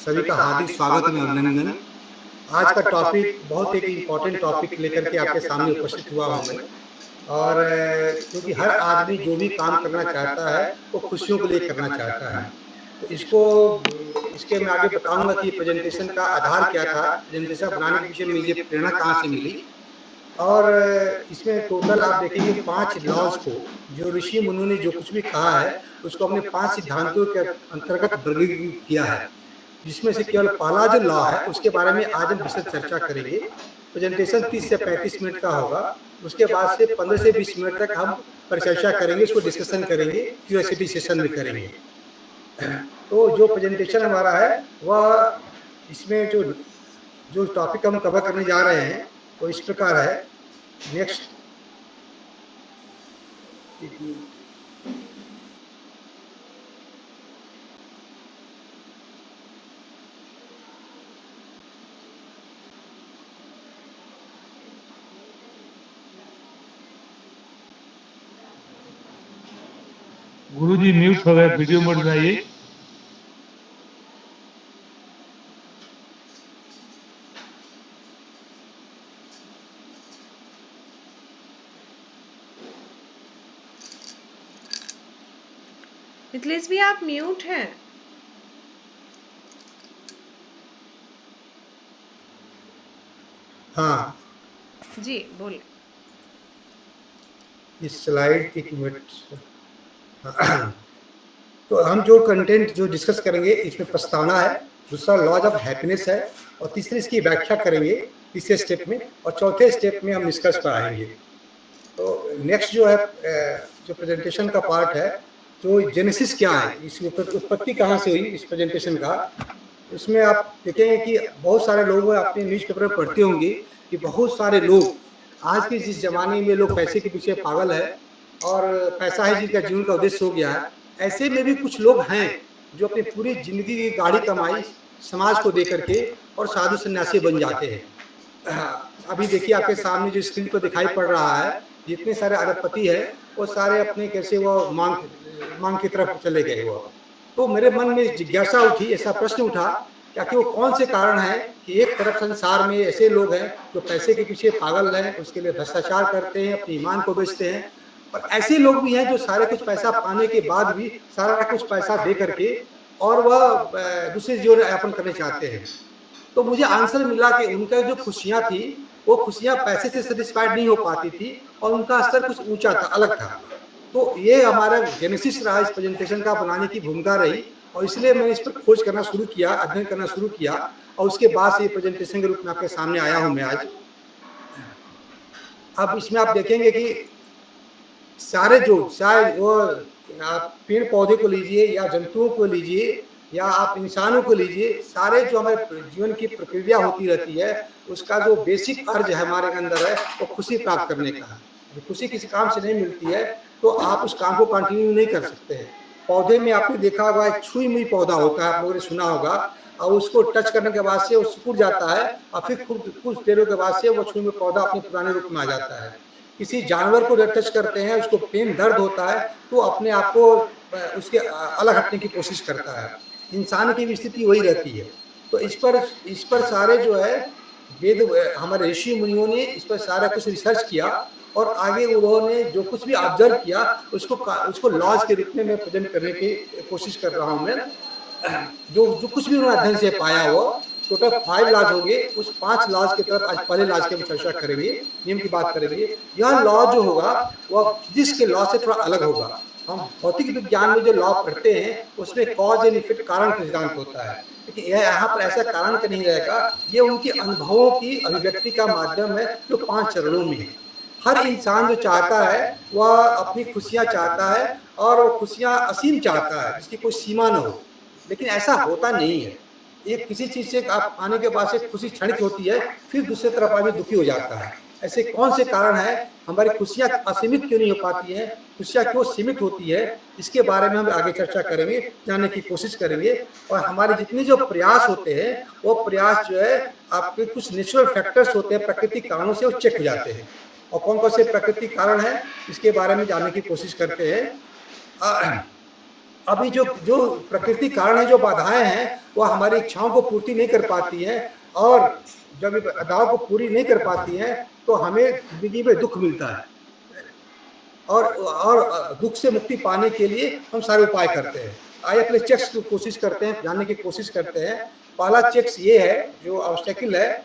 सभी का हार्दिक स्वागत एवं अभिनंदन। आज का टॉपिक बहुत एक इम्पोर्टेंट टॉपिक लेकर के आपके सामने उपस्थित हुआ हूँ मैं। और क्योंकि हर आदमी जो भी काम करना चाहता है वो खुशियों के लिए करना चाहता है। तो इसके मैं आगे बताऊंगा कि प्रेजेंटेशन का आधार क्या था, प्रेजेंटेशन बनाने के पीछे मुझे प्रेरणा कहाँ से मिली। और इसमें टोटल आप देखेंगे 5 लॉज को, जो ऋषि मुनियों ने जो कुछ भी कहा है उसको हमने 5 सिद्धांतों के अंतर्गत वर्गीकृत किया है, जिसमें से केवल पहला जो लॉ है उसके बारे में आज हम विस्तृत चर्चा करेंगे। प्रेजेंटेशन 30 से 35 मिनट का होगा। उसके बाद से 15 से 20 मिनट तक हम परिचर्चा करेंगे, उसको डिस्कशन करेंगे, क्यूरियोसिटी सेशन में करेंगे। तो जो प्रेजेंटेशन हमारा है वह इसमें जो टॉपिक हम कवर करने जा रहे हैं वो इस प्रकार है। नेक्स्ट गुरुजी म्यूट हो गए, वीडियो मोड में आइए। मिथिलेश भी आप म्यूट हैं। हाँ जी बोले। इस स्लाइड एक मिनट। तो हम जो कंटेंट जो डिस्कस करेंगे इसमें प्रस्तावना है, दूसरा लॉज ऑफ हैप्पीनेस है, और तीसरी इसकी व्याख्या करेंगे तीसरे स्टेप में, और चौथे स्टेप में हम निष्कर्ष पर आएंगे। तो नेक्स्ट जो है जो प्रेजेंटेशन का पार्ट है, जो जेनेसिस क्या है, इसकी उत्पत्ति कहाँ से हुई इस प्रेजेंटेशन का, उसमें आप देखेंगे कि बहुत सारे लोग अपने न्यूज़पेपर में पढ़ते होंगे कि बहुत सारे लोग आज के जिस जमाने में लोग पैसे के पीछे पागल है और पैसा ही जिनका जीवन का उद्देश्य हो गया है। ऐसे में भी कुछ लोग हैं जो अपनी पूरी जिंदगी की गाढ़ी कमाई समाज को दे करके और साधु सन्यासी बन जाते हैं। अभी देखिए आपके सामने जो स्क्रीन पर दिखाई पड़ रहा है, जितने सारे अरबपति है वो सारे अपने कैसे वो मांग की तरफ चले गए। वो तो मेरे मन में जिज्ञासा उठी, ऐसा प्रश्न उठा कि आखिर वो कौन से कारण है कि एक तरफ संसार में ऐसे लोग हैं जो पैसे के पीछे पागल हैं, उसके लिए भ्रष्टाचार करते हैं, अपने ईमान को बेचते हैं, और ऐसे लोग भी हैं जो सारे कुछ पैसा पाने के बाद भी सारा कुछ पैसा दे करके और वह दूसरे जीवन यापन करने चाहते हैं। तो मुझे आंसर मिला कि उनका जो खुशियाँ थी वो खुशियाँ पैसे से सेटिस्फाइड नहीं हो पाती थी और उनका स्तर कुछ ऊंचा था, अलग था। तो ये हमारा जेनेसिस रहा इस प्रेजेंटेशन का बनाने की भूमिका रही, और इसलिए मैंने इस पर खोज करना शुरू किया, अध्ययन करना शुरू किया, और उसके बाद से ये प्रेजेंटेशन के रूप में आपके सामने आया हूँ मैं आज। अब इसमें आप देखेंगे कि सारे जो चाहे वो आप पेड़ पौधे को लीजिए या जंतुओं को लीजिए या आप इंसानों को लीजिए, सारे जो हमारे जीवन की प्रक्रिया होती रहती है उसका जो बेसिक अर्ज है हमारे अंदर है वो खुशी प्राप्त करने का है। खुशी किसी काम से नहीं मिलती है तो आप उस काम को कंटिन्यू नहीं कर सकते हैं। पौधे में आपने देखा होगा एक छुई मुई पौधा होता है, आप लोगों ने सुना होगा, और उसको टच करने के बाद से वो सिकुड़ जाता है और फिर कुछ देरों के बाद से वो छुई मुई पौधा अपने पुराने रूप में आ जाता है। किसी जानवर को टच करते हैं, उसको पेन दर्द होता है तो अपने आप को उसके अलग हटने की कोशिश करता है। इंसान की भी स्थिति वही रहती है। तो इस पर सारे जो है वेद हमारे ऋषि मुनियों ने इस पर सारा कुछ रिसर्च किया और आगे उन्होंने जो कुछ भी ऑब्जर्व किया उसको लॉज के रूप में मैं प्रेजेंट करने की कोशिश कर रहा हूँ मैं। जो कुछ भी उन्होंने अध्ययन से पाया वो टोटल 5 लॉज होंगे। उस 5 लॉज की तरफ आज पहले लॉज की हम चर्चा करेंगे, नियम की बात करेंगे। यह लॉ जो होगा वह फिजिक्स के लॉ से थोड़ा अलग होगा। हम भौतिक विज्ञान में जो लॉ पढ़ते हैं उसमें कॉज एंड इफेक्ट कारण का सिद्धांत होता है, लेकिन यह यहाँ पर ऐसा कारण का नहीं रहेगा। ये उनके अनुभवों की अभिव्यक्ति का माध्यम है जो 5 चरणों में है। हर इंसान जो चाहता है वह अपनी खुशियाँ चाहता है और वो खुशियाँ असीम चाहता है जिसकी कोई सीमा न हो, लेकिन ऐसा होता नहीं है। एक किसी चीज़ से आप पाने के बाद से खुशी क्षणिक होती है, फिर दूसरी तरफ आदमी दुखी हो जाता है। ऐसे कौन से कारण है हमारी खुशियाँ असीमित क्यों नहीं हो पाती हैं, खुशियाँ क्यों सीमित होती है, इसके बारे में हम आगे चर्चा करेंगे, जानने की कोशिश करेंगे। और हमारे जितने जो प्रयास होते हैं वो प्रयास जो है आपके कुछ नेचुरल फैक्टर्स होते हैं, प्राकृतिक कारणों से वो चेक हो जाते हैं। और कौन कौन से प्राकृतिक कारण हैं इसके बारे में जानने की कोशिश करते हैं। अभी जो जो प्रकृति कारण है, जो बाधाएं हैं, वो हमारी इच्छाओं को पूर्ति नहीं कर पाती हैं, और जब ये बाधाओं को पूरी नहीं कर पाती हैं तो हमें जिंदगी में दुख मिलता है। और दुख से मुक्ति पाने के लिए हम सारे उपाय करते हैं। आइए अपने चेक्स की कोशिश करते हैं, जानने की कोशिश करते हैं। पहला चेक्स ये है, जो ऑब्स्टेकल है,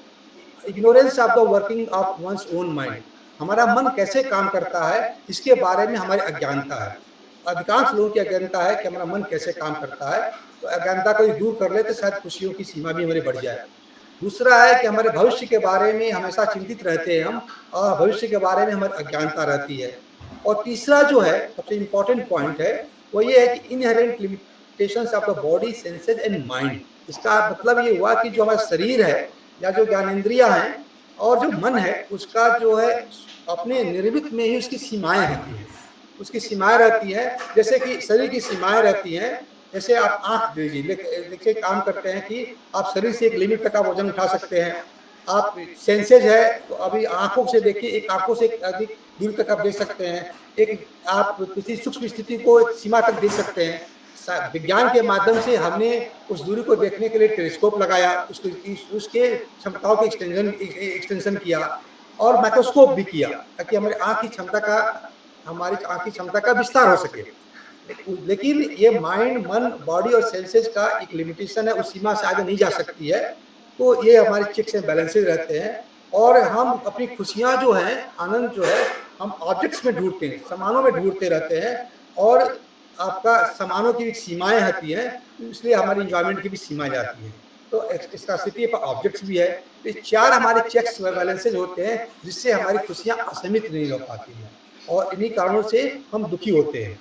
ignorance of the working of one's own mind. हमारा मन कैसे काम करता है, इसके बारे में हमारी अज्ञानता है। अधिकांश लोगों की अज्ञानता है कि हमारा मन कैसे काम करता है। तो अज्ञानता को दूर कर ले तो शायद खुशियों की सीमा भी हमारी बढ़ जाए। दूसरा है कि हमारे भविष्य के बारे में हमेशा चिंतित रहते हैं हम, और भविष्य के बारे में हमारी अज्ञानता रहती है। और तीसरा जो है, सबसे इम्पोर्टेंट पॉइंट है, वो ये है कि inherent limitations of the body, senses and mind. इसका मतलब ये हुआ कि जो हमारा शरीर है, या जो ज्ञानेंद्रियां हैं, और जो मन है, उसका जो है अपने निर्मित में ही उसकी सीमाएं होती हैं। उसकी सीमाएं रहती हैं, जैसे कि शरीर की सीमाएं रहती हैं। जैसे आप आंख दीजिए, देखिए काम करते हैं कि आप शरीर से एक लिमिट तक आप वजन उठा सकते हैं। आप सेंसेज है तो अभी आंखों से देखिए, एक आंखों से अधिक दूर तक आप देख सकते हैं। एक आप किसी सूक्ष्म स्थिति को एक सीमा तक देख सकते हैं। विज्ञान के माध्यम से हमने उस दूरी को देखने के लिए टेलीस्कोप लगाया, उसके क्षमताओं के एक्सटेंशन किया, और माइक्रोस्कोप भी किया, ताकि हमारी आंख की क्षमता का विस्तार हो सके। लेकिन ये माइंड, मन, बॉडी और सेंसेस का एक लिमिटेशन है, उस सीमा से आगे नहीं जा सकती है। तो ये हमारे चेक्स एंड बैलेंसेस रहते हैं, और हम अपनी खुशियां जो हैं, आनंद जो है, हम ऑब्जेक्ट्स में ढूंढते हैं, सामानों में ढूंढते रहते हैं। और आपका सामानों की भी सीमाएं होती हैं, इसलिए हमारी इंजॉयमेंट की भी सीमा जाती है। तो स्कार्सिटी पर ऑब्जेक्ट्स भी है। तो ये चार हमारे चेक्स बैलेंसेज होते हैं, जिससे हमारी खुशियां असीमित नहीं हो पाती हैं, और इन्हीं कारणों से हम दुखी होते हैं।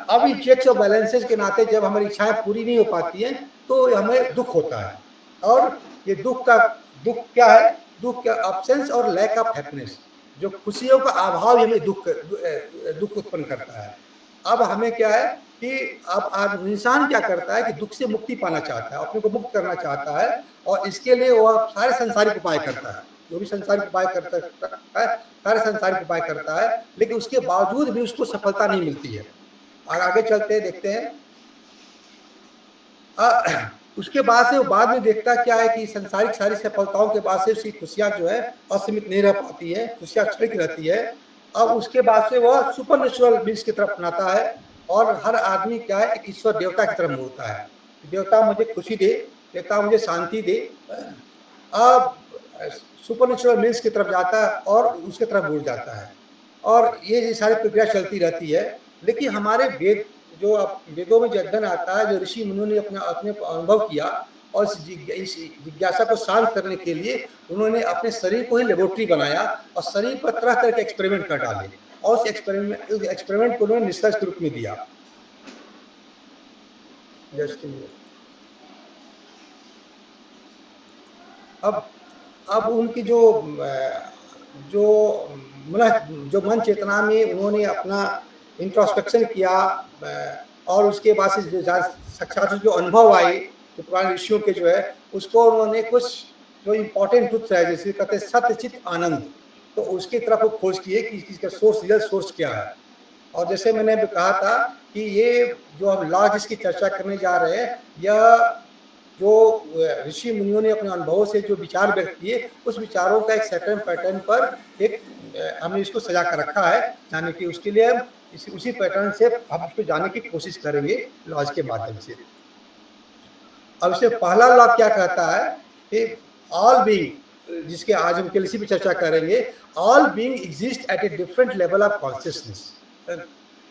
अब इन चेक्स और बैलेंसेज के नाते जब हमारी इच्छाएं पूरी नहीं हो पाती हैं, तो हमें दुख होता है। और ये दुख क्या है? दुख का अब्सेंस और लैक ऑफ हैप्पीनेस। जो खुशियों का अभाव हमें दुख उत्पन्न करता है। अब हमें क्या है कि अब इंसान क्या करता है कि दुख से मुक्ति पाना चाहता है, अपने को मुक्त करना चाहता है, और इसके लिए वह सारे संसारिक उपाय करता है। जो भी संसारिक उपाय कर सकता है, सारे संसारिक उपाय करता है, लेकिन उसके बावजूद भी उसको सफलता नहीं मिलती है। और आगे चलते हैं, देखते हैं। उसके बाद से वो बाद में देखता क्या है कि संसारिक सारी सफलताओं के बाद से उसकी खुशियां जो है असीमित नहीं रह पाती है, खुशियां क्षणिक रहती है। अब उसके बाद से वह सुपर नेचुरल बींग्स की तरफ अपनाता है, और हर आदमी क्या है, एक ईश्वर देवता की तरफ मुड़ता है। देवता मुझे खुशी दे, देवता मुझे शांति दे। अब सुपर नेचुरल बींग्स की तरफ जाता है, और उसके तरफ मुड़ जाता है, और ये सारी प्रक्रिया चलती रहती है। लेकिन हमारे वेद, जो वेदों में जो अध्ययन आता है, जो ऋषि मुनियों ने अपने अनुभव किया, और इस जिज्ञासा को शांत करने के लिए उन्होंने अपने शरीर को ही लेबोरेटरी बनाया, और शरीर पर तरह तरह के एक्सपेरिमेंट कर डाले, और उस एक्सपेरिमेंट को उन्होंने रिसर्च के रूप में दिया। अब उनकी जो मन चेतना में उन्होंने अपना इंट्रोस्पेक्शन किया, और उसके बाद से जो साक्षात जो अनुभव आए, जो पुराने ऋषियों के जो है, उसको उन्होंने कुछ जो इम्पोर्टेंट ट्रुथ है, जैसे कहते हैं सत्य चित आनंद, तो उसकी तरफ वो खोज किए कि इसका रियल सोर्स क्या है। और जैसे मैंने भी कहा था कि ये जो हम लॉ जिसकी चर्चा करने जा रहे हैं, यह जो ऋषि मुनियों ने अपने अनुभवों से जो विचार व्यक्त किए, उस विचारों का एक सर्टेन पैटर्न पर एक हमने इसको सजा कर रखा है, जाने की उसके लिए हम उसी पैटर्न से हम उसको जानने की कोशिश करेंगे लॉज के माध्यम से। अब इससे पहला लॉ क्या कहता है कि ऑल बीइंग, जिसके आज हम इसी पे चर्चा करेंगे, all being exist at a different level of consciousness,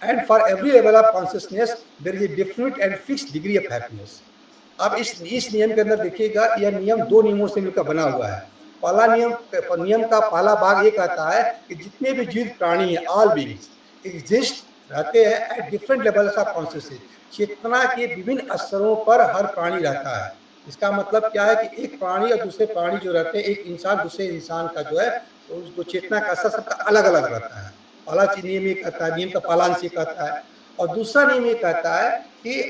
and for every level of consciousness there is a different and fixed degree of happiness. अब इस नियम के अंदर देखिएगा, यह नियम दो नियमों से मिलकर बना हुआ है। पहला नियम का पहला भाग ये कहता है कि जितने भी जीवित प्राणी हैं, ऑल बीइंग्स एग्जिस्ट, रहते हैं at different levels of consciousness, चेतना के विभिन्न स्तरों पर हर प्राणी रहता है। इसका मतलब क्या है कि एक प्राणी और दूसरे प्राणी जो रहते हैं, एक इंसान दूसरे इंसान का जो है, उसको चेतना का स्तर सबका अलग अलग रहता है। पहला नियम ये कहता है, नियम का पहला अंश ये कहता है। और दूसरा नियम ये कहता है कि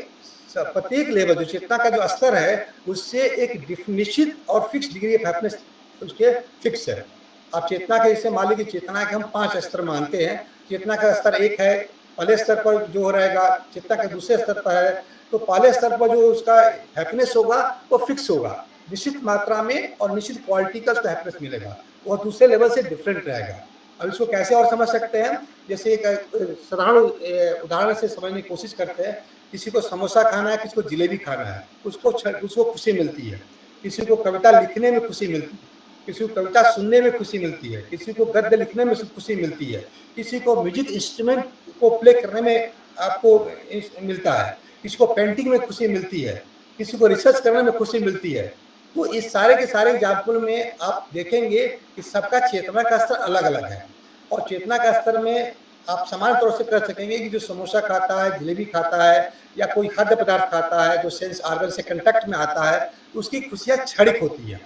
प्रत्येक लेवल जो चेतना का जो स्तर है, उससे एक निश्चित और फिक्स डिग्री ऑफ हैप्पीनेस उसके फिक्स है। आप चेतना के, जैसे मान लीजिए चेतना के हम 5 स्तर मानते हैं। चेतना का स्तर 1 है, पहले स्तर पर जो रहेगा, चेतना के दूसरे स्तर पर है, तो पहले स्तर पर जो उसका हैप्पीनेस होगा वो फिक्स होगा, निश्चित मात्रा में और निश्चित क्वालिटी का उसको हैप्पीनेस मिलेगा, वो दूसरे लेवल से डिफरेंट रहेगा। अब इसको कैसे और समझ सकते हैं, जैसे एक साधारण उदाहरण से समझने की कोशिश करते हैं। किसी को समोसा खाना है, किसी को जलेबी खाना है, उसको खुशी मिलती है। किसी को कविता लिखने में खुशी मिलती है, किसी को कविता सुनने में खुशी मिलती है, किसी को गद्य लिखने में खुशी मिलती है, किसी को म्यूजिक इंस्ट्रूमेंट को प्ले करने में आपको मिलता है, किसी को पेंटिंग में खुशी मिलती है, किसी को रिसर्च करने में खुशी मिलती है। तो इस सारे के सारे एग्जाम्पल में आप देखेंगे कि सबका चेतना का स्तर अलग अलग है, और चेतना का स्तर में आप समान तौर से कर सकेंगे कि जो समोसा खाता है, जलेबी खाता है, या कोई खाद्य पदार्थ खाता है जो सेंस ऑर्गन से कंटेक्ट में आता है, तो उसकी खुशियाँ क्षणिक होती हैं।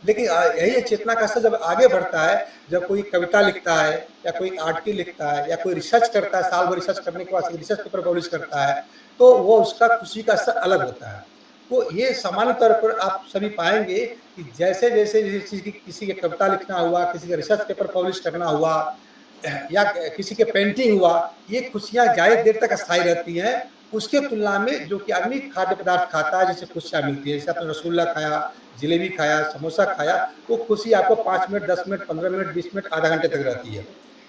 लेकिन यही चेतना का स्तर जब आगे बढ़ता है, जब कोई कविता लिखता है, या कोई आर्टिकल लिखता है, या कोई रिसर्च करता है, साल भर रिसर्च करने के बाद रिसर्च पेपर पब्लिश करता है, तो वो उसका खुशी का स्तर अलग होता है। तो ये सामान्य तौर पर आप सभी पाएंगे कि जैसे जैसे किसी के कविता लिखना हुआ, किसी का रिसर्च पेपर पब्लिश करना हुआ, या किसी के पेंटिंग हुआ, ये खुशियाँ ज़्यादा देर तक अस्थायी रहती हैं उसके तुलना में जो कि आदमी खाद्य पदार्थ खाता है जिससे खुशियाँ मिलती है। जैसे आपने रसगुल्ला खाया, जलेबी खाया, समोसा खाया, वो खुशी आपको 5 मिनट, 10 मिनट, 15 मिनट, 20 मिनट, आधा घंटे तक रहती है।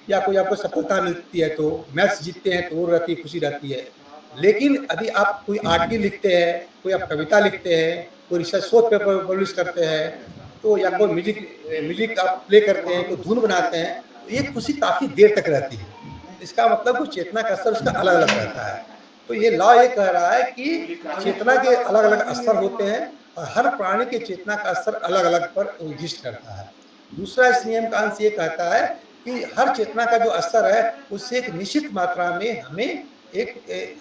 या कोई आपको सफलता मिलती है, तो मैच जीतते हैं तो वो रहती है, खुशी रहती है। लेकिन यदि आप कोई आर्टिकल लिखते हैं, कोई आप कविता लिखते हैं, कोई रिसर्च शोध पेपर पब्लिश करते हैं, तो या कोई म्यूजिक आप प्ले करते हैं, कोई धुन बनाते हैं, तो ये खुशी काफ़ी देर तक रहती है। इसका मतलब कि चेतना का स्तर उसका अलग अलग रहता है। तो ये लॉ ये कह रहा है कि चेतना के अलग अलग स्तर होते हैं, और हर प्राणी के चेतना का स्तर अलग अलग पर निर्दिष्ट करता है। दूसरा इस नियम का अंश ये कहता है कि हर चेतना का जो स्तर है उससे एक निश्चित मात्रा में हमें एक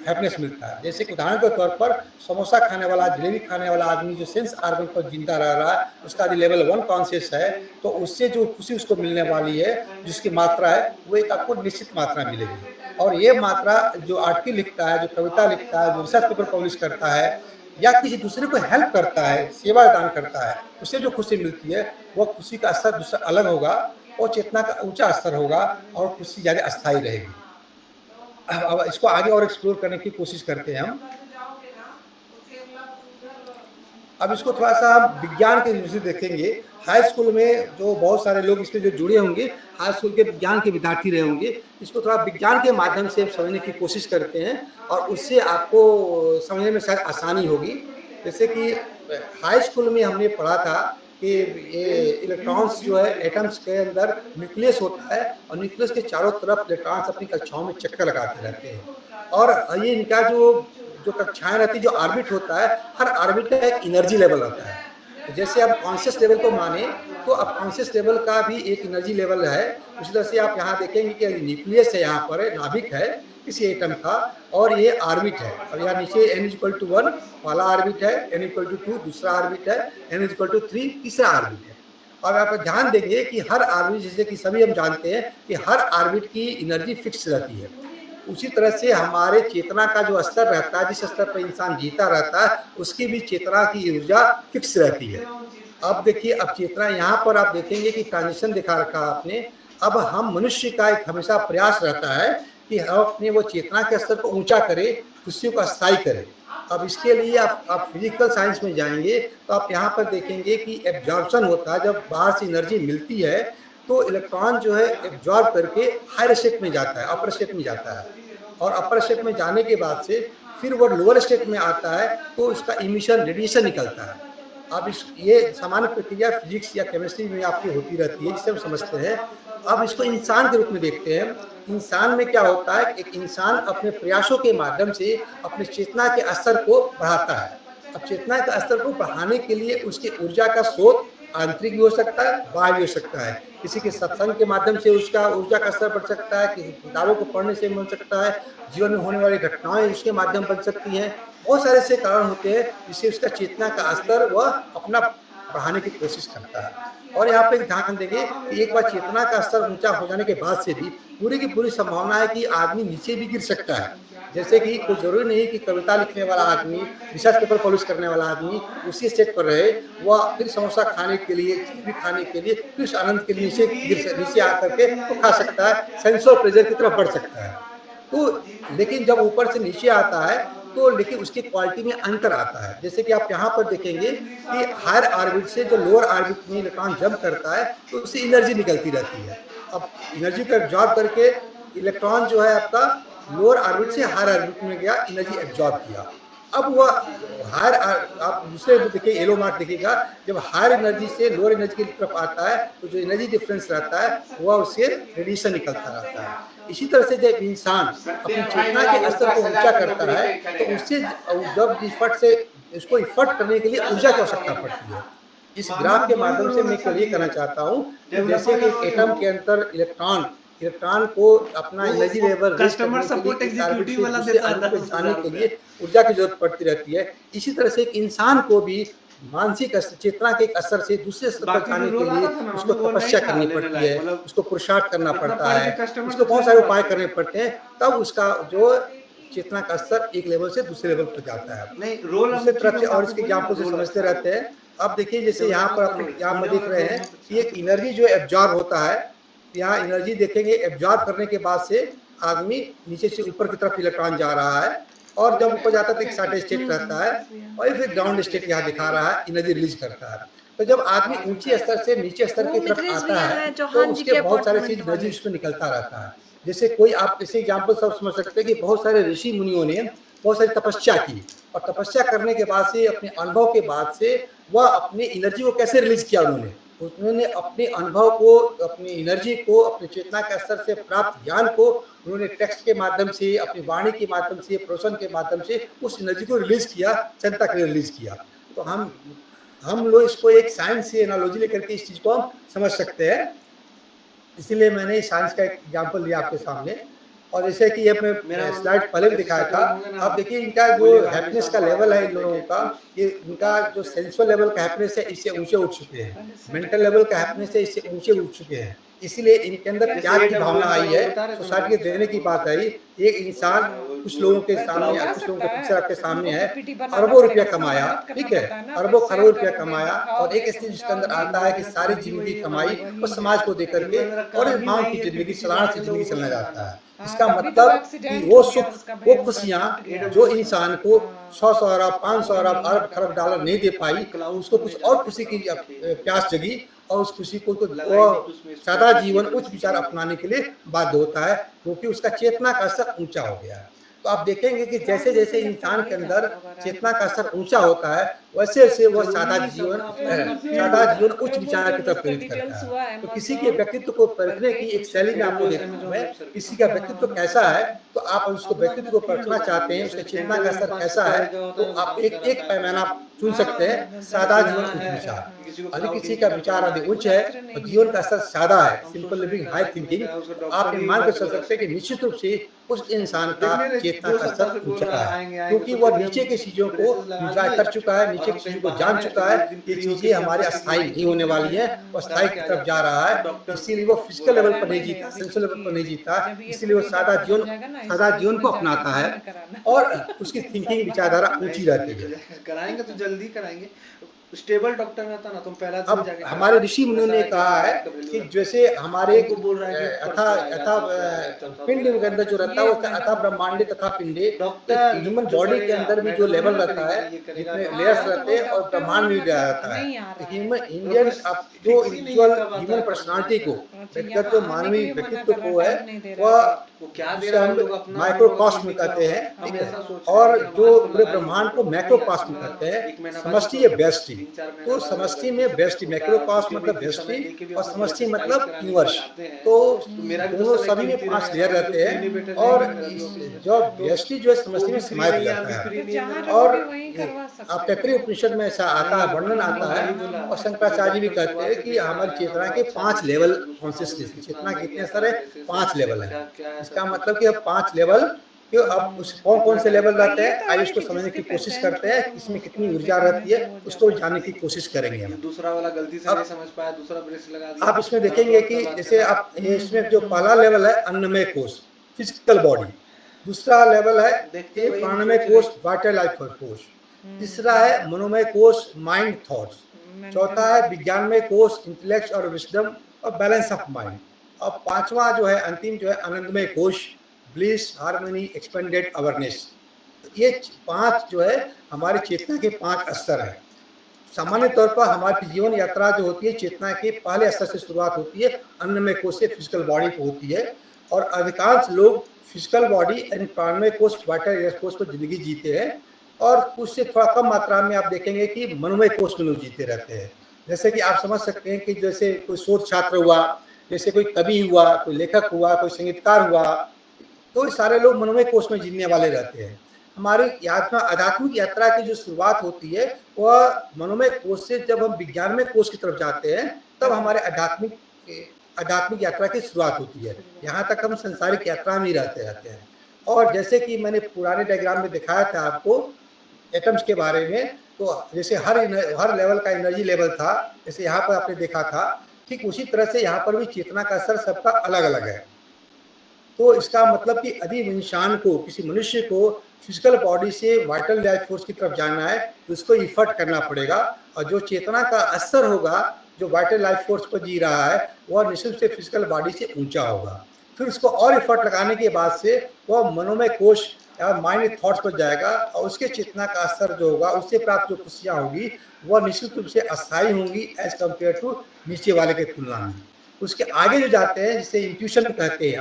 हैप्पीनेस मिलता है। जैसे कि उदाहरण के तौर पर समोसा खाने वाला, जलेबी खाने वाला आदमी जो सेंस ऑर्गन पर जिंदा रह रहा है, उसका यदि लेवल 1 कॉन्शियस है, तो उससे जो खुशी उसको मिलने वाली है, जिसकी मात्रा है, वो एक आपको निश्चित मात्रा मिलेगी। और ये मात्रा जो आर्टिकल लिखता है, जो कविता लिखता है, जो रिसर्च पेपर पब्लिश करता है, या किसी दूसरे को हेल्प करता है, सेवा दान करता है, उससे जो खुशी मिलती है, वो खुशी का स्तर दूसरा अलग होगा, और चेतना का ऊंचा स्तर होगा, और खुशी ज़्यादा अस्थायी रहेगी। अब इसको आगे और एक्सप्लोर करने की कोशिश करते हैं हम। अब इसको थोड़ा-सा हम विज्ञान के दृष्टि से देखेंगे। हाई स्कूल में जो बहुत सारे लोग इसमें जो जुड़े होंगे, हाई स्कूल के विज्ञान के विद्यार्थी रहे होंगे, इसको थोड़ा विज्ञान के माध्यम से समझने की कोशिश करते हैं, और उससे आपको समझने में शायद आसानी होगी। जैसे कि हाई स्कूल में हमने पढ़ा था कि ये इलेक्ट्रॉन्स जो है एटम्स के अंदर न्यूक्लियस होता है, और न्यूक्लियस के चारों तरफ इलेक्ट्रॉन्स अपनी कक्षाओं में चक्कर लगाते रहते हैं, और ये इनका जो कक्षाएं रहती है, जो ऑर्बिट होता है, हर ऑर्बिट का एक एनर्जी लेवल होता है। तो जैसे आप कॉन्शियस लेवल को माने, तो अब कॉन्शियस लेवल का भी एक एनर्जी लेवल है। उसी तरह से आप यहाँ देखेंगे कि न्यूक्लियस है, यहाँ पर नाभिक है किसी एटम का, और ये ऑर्बिट है, और यहाँ नीचे n=1 पहला ऑर्बिट है, n=2 दूसरा ऑर्बिट है, n=3 तीसरा ऑर्बिट है। और आप ध्यान देंगे कि हर ऑर्बिट, जैसे कि सभी हम जानते हैं कि हर ऑर्बिट की एनर्जी फिक्स रहती है, उसी तरह से हमारे चेतना का जो स्तर रहता है, जिस स्तर पर इंसान जीता रहता है, उसकी भी चेतना की ऊर्जा फिक्स रहती है। अब देखिए, अब चेतना यहाँ पर आप देखेंगे कि ट्रांजिशन दिखा रखा आपने। अब हम मनुष्य का एक हमेशा प्रयास रहता है कि हम अपने वो चेतना के स्तर को ऊंचा करें, खुशियों को अस्थायी करें। अब इसके लिए आप फिजिकल साइंस में जाएंगे तो आप यहाँ पर देखेंगे कि एब्जॉर्प्शन होता है। जब बाहर से एनर्जी मिलती है तो इलेक्ट्रॉन जो है एब्जॉर्ब करके हायर स्टेट में जाता है, अपर स्टेट में जाता है, और अपर स्टेट में जाने के बाद से फिर वो लोअर स्टेट में आता है, तो इसका इमिशन रेडिएशन निकलता है। अब ये सामान्य प्रक्रिया फिजिक्स या केमिस्ट्री में आपकी होती रहती है, जिसे हम समझते हैं। अब इसको इंसान के रूप में देखते हैं। इंसान में क्या होता है, एक इंसान अपने प्रयासों के माध्यम से अपने चेतना के स्तर को बढ़ाता है। अब चेतना के स्तर को बढ़ाने के लिए उसकी ऊर्जा का स्रोत आंतरिक भी हो सकता है, बाहर भी हो सकता है। किसी के सत्संग के माध्यम से उसका ऊर्जा का स्तर बढ़ सकता है, किसी किताबों को पढ़ने से बन सकता है, जीवन में होने वाली घटनाएं उसके माध्यम बन सकती हैं। बहुत सारे ऐसे कारण होते हैं जिससे उसका चेतना का स्तर वह अपना बढ़ाने की कोशिश करता है। और यहाँ पे ध्यान देंगे कि एक बार चेतना का स्तर ऊंचा हो जाने के बाद से भी पूरी की पूरी संभावना है कि आदमी नीचे भी गिर सकता है। जैसे कि कोई जरूरी नहीं कि कविता लिखने वाला आदमी, रिसर्च पेपर पब्लिश करने वाला आदमी उसी स्टेट पर रहे, वह फिर समोसा खाने के लिए, चिकनी खाने के लिए, फिर आनंद के लिए नीचे आकर के तो खा सकता है, सेंस ऑफ प्लेजर की तरफ बढ़ सकता है। तो लेकिन जब ऊपर से नीचे आता है तो लेकिन उसकी क्वालिटी में अंतर आता है। जैसे कि आप यहाँ पर देखेंगे कि हायर ऑर्बिट से जो लोअर ऑर्बिट में इलेक्ट्रॉन जंप करता है तो उससे एनर्जी निकलती रहती है। अब एनर्जी को एब्जॉर्ब करके इलेक्ट्रॉन जो है आपका लोअर ऑर्बिट से हायर ऑर्बिट में गया, एनर्जी एब्जॉर्ब किया। अब वह हायर आप दूसरे में देखिए येलो मार्क देखिएगा, जब हायर एनर्जी से लोअर एनर्जी की तरफ आता है तो जो एनर्जी डिफरेंस रहता है वह उससे रेडिएशन निकलता रहता है। इसी तरह से जब इंसान अपनी चेतना के स्तर को ऊंचा करता है तो उससे जब इफर्ट से इसको इफर्ट करने के लिए ऊर्जा की आवश्यकता पड़ती है। इस ग्राफ के माध्यम से मैं केवल ये कहना चाहता हूँ कि जैसे कि एक एटम के अंदर इलेक्ट्रॉन को अपना energy level customer support executive वाला देता है जाने के लिए ऊर्जा की जरूरत पड़ती रहती है। इसी तरह से एक इंसान को भी मानसिक चेतना के एक असर से दूसरे स्तर पर जाने के लिए उसको तपस्या करनी पड़ती है, उसको पुरुषार्थ करना पड़ता है, उसको बहुत सारे उपाय करने पड़ते हैं, तब उसका जो चेतना का स्तर एक लेवल से दूसरे लेवल पर जाता है। नहीं रोल दूसरे तरफ से और इसके एग्जाम्पल से समझते रहते हैं। अब देखिए जैसे यहाँ पर आप यहाँ पर देख रहे हैं कि एक एनर्जी जो एब्जॉर्ब होता है, यहाँ एनर्जी देखेंगे एब्जॉर्ब करने के बाद से आदमी नीचे से ऊपर की तरफ इलेक्ट्रॉन जा रहा है और जब ऊपर जाता है तो एक सर्टेन स्टेट रहता है और फिर ग्राउंड स्टेट यहाँ दिखा रहा है, एनर्जी रिलीज करता है। तो जब आदमी ऊंचे स्तर से नीचे स्तर की तरफ आता है तो उसके बहुत सारे चीज एनर्जी उसमें निकलता रहता है। जैसे कोई आप इसे एग्जाम्पल सब समझ सकते हैं कि बहुत सारे ऋषि मुनियों ने बहुत सारी तपस्या की और तपस्या करने के बाद से अपने अनुभव के बाद से वह अपनी एनर्जी को कैसे रिलीज किया, उन्होंने अपने अनुभव को, अपनी एनर्जी को, अपने चेतना के स्तर से प्राप्त ज्ञान को उन्होंने टेक्स्ट के माध्यम से, अपनी वाणी के माध्यम से, प्रवचन के माध्यम से उस एनर्जी को रिलीज किया, जनता के लिए रिलीज किया। तो हम लोग इसको एक साइंस से एनालॉजी लेकर के इस चीज को हम समझ सकते हैं। इसीलिए मैंने साइंस का एक एग्जाम्पल लिया आपके सामने। और जैसे कि ये मैं स्लाइड पहले भी दिखाया था, आप देखिए इनका जो हैप्पीनेस का लेवल है इन लोगों का, ये इनका जो सेंसुअल लेवल का हैप्पीनेस है इससे ऊंचे उठ चुके हैं, मेंटल लेवल का हैप्पीनेस है इससे ऊंचे उठ चुके हैं। इसीलिए इनके अंदर त्याग की भावना आई है, सोसाइटी के देने की बात आई। एक इंसान कुछ लोगों के सामने या कुछ लोगों के पिक्चर आपके सामने है, अरबों रुपया कमाया, ठीक है, अरबों खरबों रुपया कमाया और एक स्थिति जिसके अंदर आता है कि सारी जिंदगी कमाई और समाज को देकर के और माँ की जिंदगी सलाह से जिंदगी चलना जाता है। इसका मतलब कि वो सुख, वो खुशियाँ जो इंसान को 100 अरब, 500 अरब खरब डॉलर नहीं दे पाई, उसको कुछ और खुशी की प्यास जगी और उस खुशी को सादा जीवन उच्च विचार अपनाने के लिए बाध्य होता है, क्योंकि उसका चेतना का स्तर ऊंचा हो गया है। तो आप देखेंगे कि जैसे जैसे इंसान के अंदर चेतना का स्तर ऊंचा होता है वैसे वैसे वो सादा जीवन उच्च विचार की तरफ प्रेरित करता है। तो किसी के व्यक्तित्व को परखने की एक शैली में आपको देता हूँ मैं, किसी का व्यक्तित्व कैसा है तो आप उसको व्यक्तित्व को परखना चाहते हैं, उसका चेतना का स्तर कैसा है, तो आप एक पैमाना चुन सकते हैं, सादा जीवन उच्च विचार। यदि किसी का विचार अभी उच्च है और जीवन का स्तर सादा है, सिंपल लिविंग हाई थिंकिंग, तो आप मान कर चल सकते हैं कि निश्चित रूप से उस इंसान का चेतना का स्तर ऊंचा है, क्योंकि वह नीचे की चीजों को एंजॉय कर चुका है, नीचे की चीजों को जान चुका है। ये चीजें हमारे अस्थायी नहीं होने वाली है, वो अस्थायी की तरफ जा रहा है। इसीलिए वो फिजिकल लेवल पर नहीं जीता, सेंसुअल लेवल पर नहीं जीता, इसीलिए वो सादा जीवन को अपनाता है और उसकी थिंकिंग विचारधारा ऊंची रहती है। कराएंगे तो जल्दी कराएंगे। स्टेबल डॉक्टर रहता ना, तुम पहला अब हमारे ऋषि मुनियों ने कहा है कि जैसे हमारे पिंड के अंदर जो रहता है वो अथा ब्रह्मांडे तथा पिंडे, ह्यूमन बॉडी के अंदर भी जो लेवल रहता है, जितने लेयर्स रहते हैं और ब्रह्मांड में भी रहता है। इंडियन जो इंडिविजुअल ह्यूमन पर्सनालिटी को, व्यक्तिगत जो मानवीय व्यक्तित्व को है वह माइक्रोकॉस्म कहते हैं, ठीक है, और जो पूरे ब्रह्मांड को मैक्रोकॉस्म कहते हैं। समष्टि है व्यष्टि, तो समष्टि में व्यष्टि, मैक्रोकॉस्म मतलब व्यष्टि और समष्टि मतलब यूनिवर्स। तो दोनों सभी में 5 लेयर रहते हैं और जो व्यष्टि जो है समष्टि में समाहित रहता है। और आप तैत्तिरीय उपनिषद में ऐसा आता है, वर्णन आता है और शंकराचार्य जी भी कहते हैं कि हमारी चेतना के 5 लेवल कॉन्शियसनेस, चेतना कितने सारे 5 लेवल है। इसका मतलब कि अब 5 लेवल कि अब कौन कौन से लेवल रहते हैं, आइए उसको समझने की कोशिश करते हैं, इसमें कितनी ऊर्जा रहती है उसको जानने की कोशिश करेंगे हम। दूसरा वाला गलती से नहीं समझ पाया, दूसरा ब्रेस लगा दिया। आप इसमें देखेंगे कि जैसे आप इसमें जो पहला लेवल है अन्नमय कोश, फिजिकल बॉडी, दूसरा लेवल है प्राणमय कोश, वाइटल लाइफ कोश, तीसरा है मनोमय कोश, माइंड थॉट्स, चौथा है विज्ञानमय कोश, इंटेलेक्ट और विजडम और बैलेंस ऑफ माइंड, और 5वां जो है अंतिम जो है आनंदमय कोश, ब्लिस, हार्मनी, एक्सपेंडेड अवेयरनेस। ये 5 जो है हमारी चेतना के 5 स्तर हैं। सामान्य तौर पर हमारी जीवन यात्रा जो होती है चेतना के पहले स्तर से शुरुआत होती है, अन्नमय कोश से फिजिकल बॉडी को होती है, और अधिकांश लोग फिजिकल बॉडी एंड प्राणमय कोश, वाइटल एयर कोश पर जिंदगी जीते हैं, और उससे थोड़ा कम मात्रा में आप देखेंगे कि मनोमय कोश में लोग जीते रहते हैं। जैसे कि आप समझ सकते हैं कि जैसे कोई शोध छात्र हुआ, जैसे कोई कवि हुआ, कोई लेखक हुआ, कोई संगीतकार हुआ, तो ये सारे लोग मनोमय कोश में जीने वाले रहते हैं। हमारी यात्रा, आध्यात्मिक यात्रा की जो शुरुआत होती है वह मनोमय कोश से, जब हम विज्ञानमय कोश की तरफ जाते हैं तब हमारे आध्यात्मिक यात्रा की शुरुआत होती है। यहाँ तक हम संसारिक यात्रा में ही रहते हैं। और जैसे कि मैंने पुराने डायग्राम में दिखाया था आपको एटम्स के बारे में, तो जैसे हर लेवल का एनर्जी लेवल था, जैसे यहाँ पर आपने देखा था, ठीक उसी तरह से यहाँ पर भी चेतना का असर सबका अलग अलग है। तो इसका मतलब कि यदि इंसान को, किसी मनुष्य को फिजिकल बॉडी से वाइटल लाइफ फोर्स की तरफ जाना है तो उसको इफर्ट करना पड़ेगा, और जो चेतना का असर होगा, जो वाइटल लाइफ फोर्स पर जी रहा है, वह निश्चित से फिजिकल बॉडी से ऊंचा होगा। फिर उसको और इफर्ट लगाने के बाद से वह मनोमय कोश या माइंड थॉट्स पर जाएगा, और उसके चेतना का असर जो होगा, उससे प्राप्त जो खुशियाँ होगी वह निश्चित रूप से अस्थायी होंगी एज कम्पेयर टू नीचे वाले के तुलना में। उसके आगे जो जाते हैं, जिसे इंट्यूशन कहते हैं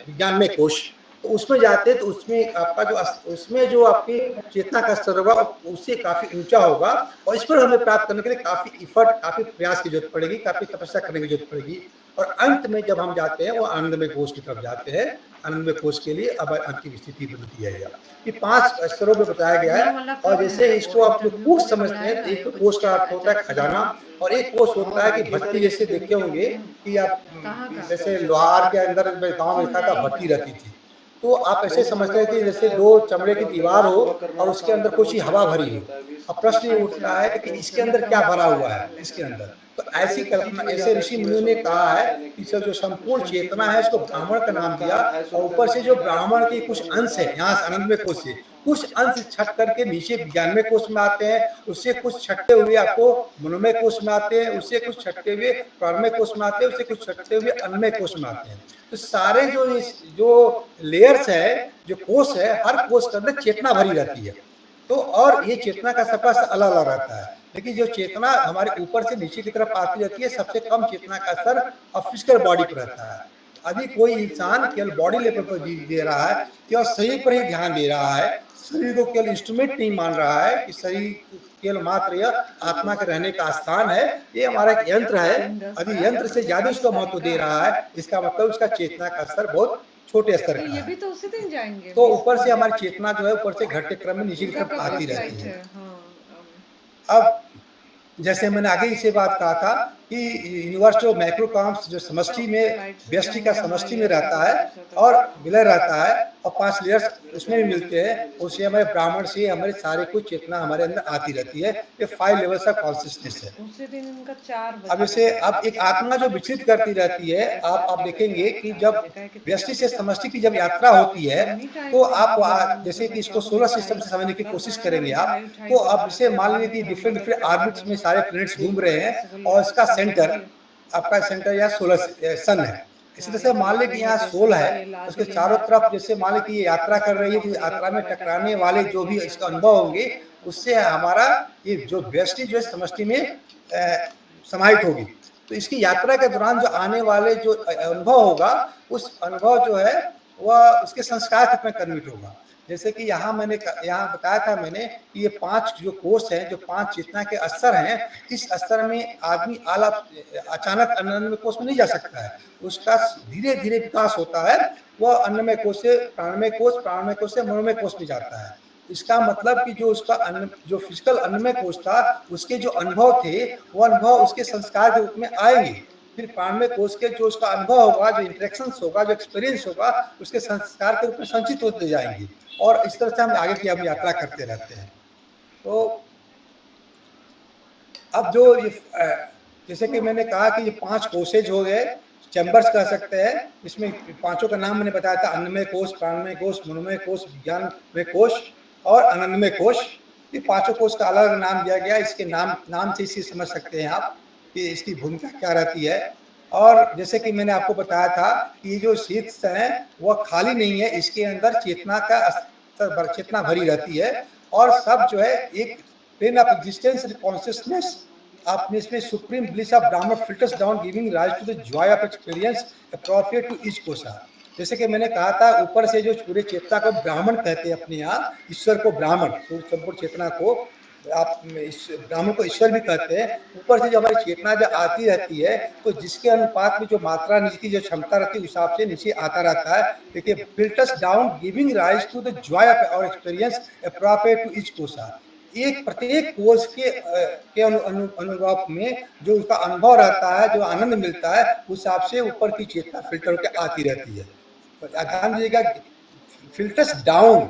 विज्ञान में कोश, तो उसमें जाते हैं तो उसमें आपका उसमें जो आपकी चेतना का स्तर होगा उससे काफ़ी ऊंचा होगा, और इस पर हमें प्राप्त करने के लिए काफ़ी इफर्ट, काफ़ी प्रयास की जरूरत पड़ेगी, काफ़ी तपस्या करने की जरूरत पड़ेगी। और अंत में जब हम जाते हैं वो आनंदमय कोश की तरफ जाते हैं। आनंदमय कोश के लिए अब अंत की स्थिति बनती है। ये 5 स्तरों में बताया गया है। और जैसे इसको आप जो कोश समझते हैं, एक तो कोश का अर्थ होता है खजाना, और एक कोश होता है कि भट्टी, जैसे देखे होंगे कि आप जैसे लोहार के अंदर गाँव में लिखा था भट्टी रहती थी, तो आप ऐसे समझते हैं कि जैसे 2 चमड़े की दीवार हो और उसके अंदर कुछ ही हवा भरी हो। अब प्रश्न ये उठता है कि इसके अंदर क्या भरा हुआ है इसके अंदर। तो ऐसी कल्पना, ऐसे ऋषि मुनियों ने कहा है कि जो संपूर्ण चेतना है इसको ब्राह्मण का नाम दिया, और ऊपर से जो ब्राह्मण के कुछ अंश है, यहाँ से आनंदमय कोश से कुछ अंश छट करके नीचे विज्ञानमय कोश में आते हैं, उससे कुछ छटते हुए आपको मनोमय कोश में आते हैं, उससे कुछ छटते हुए प्राणमय कोश में आते हैं, उससे कुछ छटते हुए अन्नमय कोश में आते हैं। तो सारे जो लेयर्स है, जो कोश है, हर कोश के अंदर चेतना भरी रहती है। तो और ये चेतना का सबका अलग अलग रहता है, लेकिन जो चेतना हमारे ऊपर से नीचे की तरफ आती रहती है, सबसे कम चेतना का असर फिजिकल बॉडी पर रहता है। यदि कोई इंसान केवल बॉडी लेवल पर दे रहा है, केवल शरीर पर ही ध्यान दे रहा है, शरीर को केवल इंस्ट्रूमेंट नहीं मान रहा है कि शरीर केवल मात्र यह आत्मा के रहने का स्थान है, ये हमारा एक यंत्र है, यदि यंत्र से ज्यादा उसका महत्व दे रहा है, इसका मतलब उसका चेतना का स्तर बहुत छोटे स्तर का ये है। भी तो उसी दिन जाएंगे। तो ऊपर से हमारी चेतना जो है ऊपर से घटते क्रम में नीचे की तरफ आती रहती है। अब जैसे मैंने आगे इसे बात कहा था कि यूनिवर्स जो मैक्रोकॉम्स जो समष्टि में, व्यष्टि का समष्टि में रहता है और विलय रहता है, और 5 लेयर्स उसमें भी मिलते हैं, उससे हमारे ब्राह्मण से हमारे सारे कुछ चेतना हमारे अंदर आती रहती है। ये 5 लेवल्स ऑफ कॉन्शियसनेस है। उसी दिन इनका 4 अब जैसे अब एक आत्मा जो विचलित करती रहती है, आप देखेंगे कि जब व्यष्टि से समष्टि की जब यात्रा होती है, तो आप जैसे कि इसको सोलर सिस्टम से समझने की कोशिश करेंगे आप, तो अब जैसे मान लीजिए कि डिफरेंट ऑर्बिट्स में सारे प्लैनेट्स घूम रहे हैं, और इसका सेंटर, आपका सेंटर या सोलर सन है। इसी तरह से मान लें कि यहाँ सोल है, उसके चारों तरफ जैसे मान लें कि ये यात्रा कर रही है, तो यात्रा में टकराने वाले जो भी इसका अनुभव होंगे, उससे हमारा ये जो व्यष्टि जो है समष्टि में समाहित होगी। तो इसकी यात्रा के दौरान जो आने वाले जो अनुभव होगा, उस अनुभव जो है वह उसके संस्कार के रूप में कन्वर्ट होगा। जैसे कि यहाँ बताया था मैंने कि ये 5 जो कोश हैं, जो 5 चेतना के स्तर हैं, इस स्तर में आदमी अचानक अन्नमय कोश में नहीं जा सकता है, उसका धीरे धीरे विकास होता है। वह अन्नमय कोश से प्राणमय कोश, प्राणमय कोश से मनोमय कोश में जाता है। इसका मतलब कि जो उसका जो फिजिकल अन्नमय कोश था, उसके जो अनुभव थे, वो अनुभव उसके संस्कार के रूप में आएंगे। फिर प्राणमय कोश के जो उसका अनुभव होगा, जो इंटरेक्शंस होगा, जो एक्सपीरियंस होगा, उसके संस्कार के रूप में संचित होते जाएंगे, और इस तरह से हम आगे की हम यात्रा करते रहते हैं। तो अब जो ये जैसे कि मैंने कहा कि ये 5 कोशेज हो गए, चैम्बर्स कह सकते हैं। इसमें 5 का नाम मैंने बताया था, अन्नमय कोश, प्राणमय कोश, मनोमय कोश, विज्ञानमय कोश और आनंदमय कोश। ये 5 कोश का अलग नाम दिया गया। इसके नाम से इसे समझ सकते हैं आप कि इसकी भूमिका क्या रहती है। और जैसे कि मैंने आपको बताया था कि ये जो शीर्ष है वह खाली नहीं है, इसके अंदर चेतना का स्तर, चेतना भरी रहती है और सब जो है एक प्लेन ऑफ एग्जिस्टेंस कॉन्शियसनेस आपने इसमें supreme bliss of Brahman filters down giving rise to the joy of experience appropriate to each kosha. जैसे कि मैंने कहा था ऊपर से जो पूरे चेतना को ब्राह्मण कहते हैं अपने यहाँ, ईश्वर को ब्राह्मण, संपूर्ण चेतना को आप इस ब्राह्मण को ईश्वर भी कहते हैं। ऊपर से जो हमारी चेतना जब आती रहती है तो जिसके अनुपात में जो मात्रा नीचे की जो क्षमता रहती है उस हिसाब से नीचे आता रहता है। देखिए filters down giving rise to the joy of our experience appropriate to each kosha. एक प्रत्येक कोष के अनुभव में जो उसका अनुभव रहता है, जो आनंद मिलता है, उस हिसाब से ऊपर की चेतना फिल्टर होकर आती रहती है। ध्यान दीजिएगा, फिल्टर्स डाउन,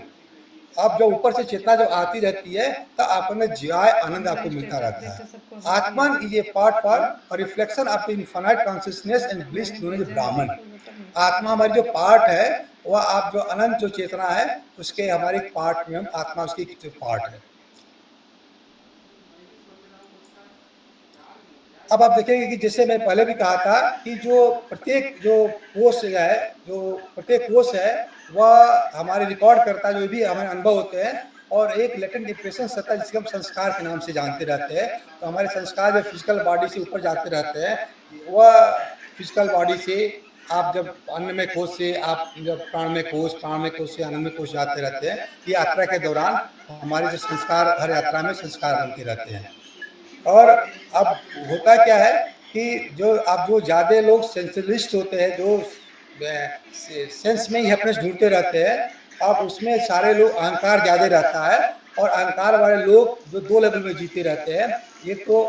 अब जो ऊपर से चेतना जब आती रहती है तो आप में जॉय आनंद आपको मिलता रहता है। Atman is a part for reflection of the infinite consciousness and bliss known as Brahman. आत्मा हमारी जो पार्ट है वह आप जो अनंत जो चेतना है उसके हमारे पार्ट में हम आत्मा उसकी पार्ट है। अब आप देखेंगे कि जैसे मैं पहले भी कहा था कि जो प्रत्येक जो कोष है, जो प्रत्येक कोष है वह हमारे रिकॉर्ड करता है जो भी हमारे अनुभव होते हैं और एक लेटेंट इंप्रेशन सत्ता है जिसके हम संस्कार के नाम से जानते रहते हैं। तो हमारे संस्कार जो फिजिकल बॉडी से ऊपर जाते रहते हैं, वह फिजिकल बॉडी से आप जब अन्नमय कोष से आप जब प्राणमय कोष से आनंदमय कोष जाते रहते हैं। ये यात्रा के दौरान हमारे जो संस्कार, हर यात्रा में संस्कार बनते रहते हैं। और अब होता क्या है कि जो आप जो ज़्यादा लोग सेंसलिस्ट होते हैं, जो सेंस में ही हैप्पीनेस ढूंढते रहते हैं, अब उसमें सारे लोग अहंकार ज़्यादा रहता है और अहंकार वाले लोग जो दो लेवल में जीते रहते हैं, एक तो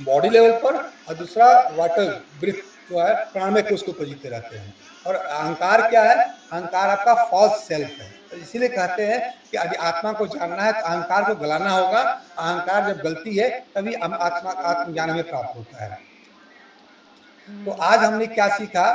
बॉडी लेवल पर और दूसरा वाटर ब्रीथ जो है प्राणमय कोष के ऊपर जीते रहते हैं। और अहंकार क्या है? अहंकार आपका फॉल्स सेल्फ है। तो इसीलिए कहते हैं कि यदि आत्मा को जानना है तो अहंकार को गलाना होगा। अहंकार जब गलती है तभी हम आत्मज्ञान हमें प्राप्त होता है। तो आज हमने क्या सीखा?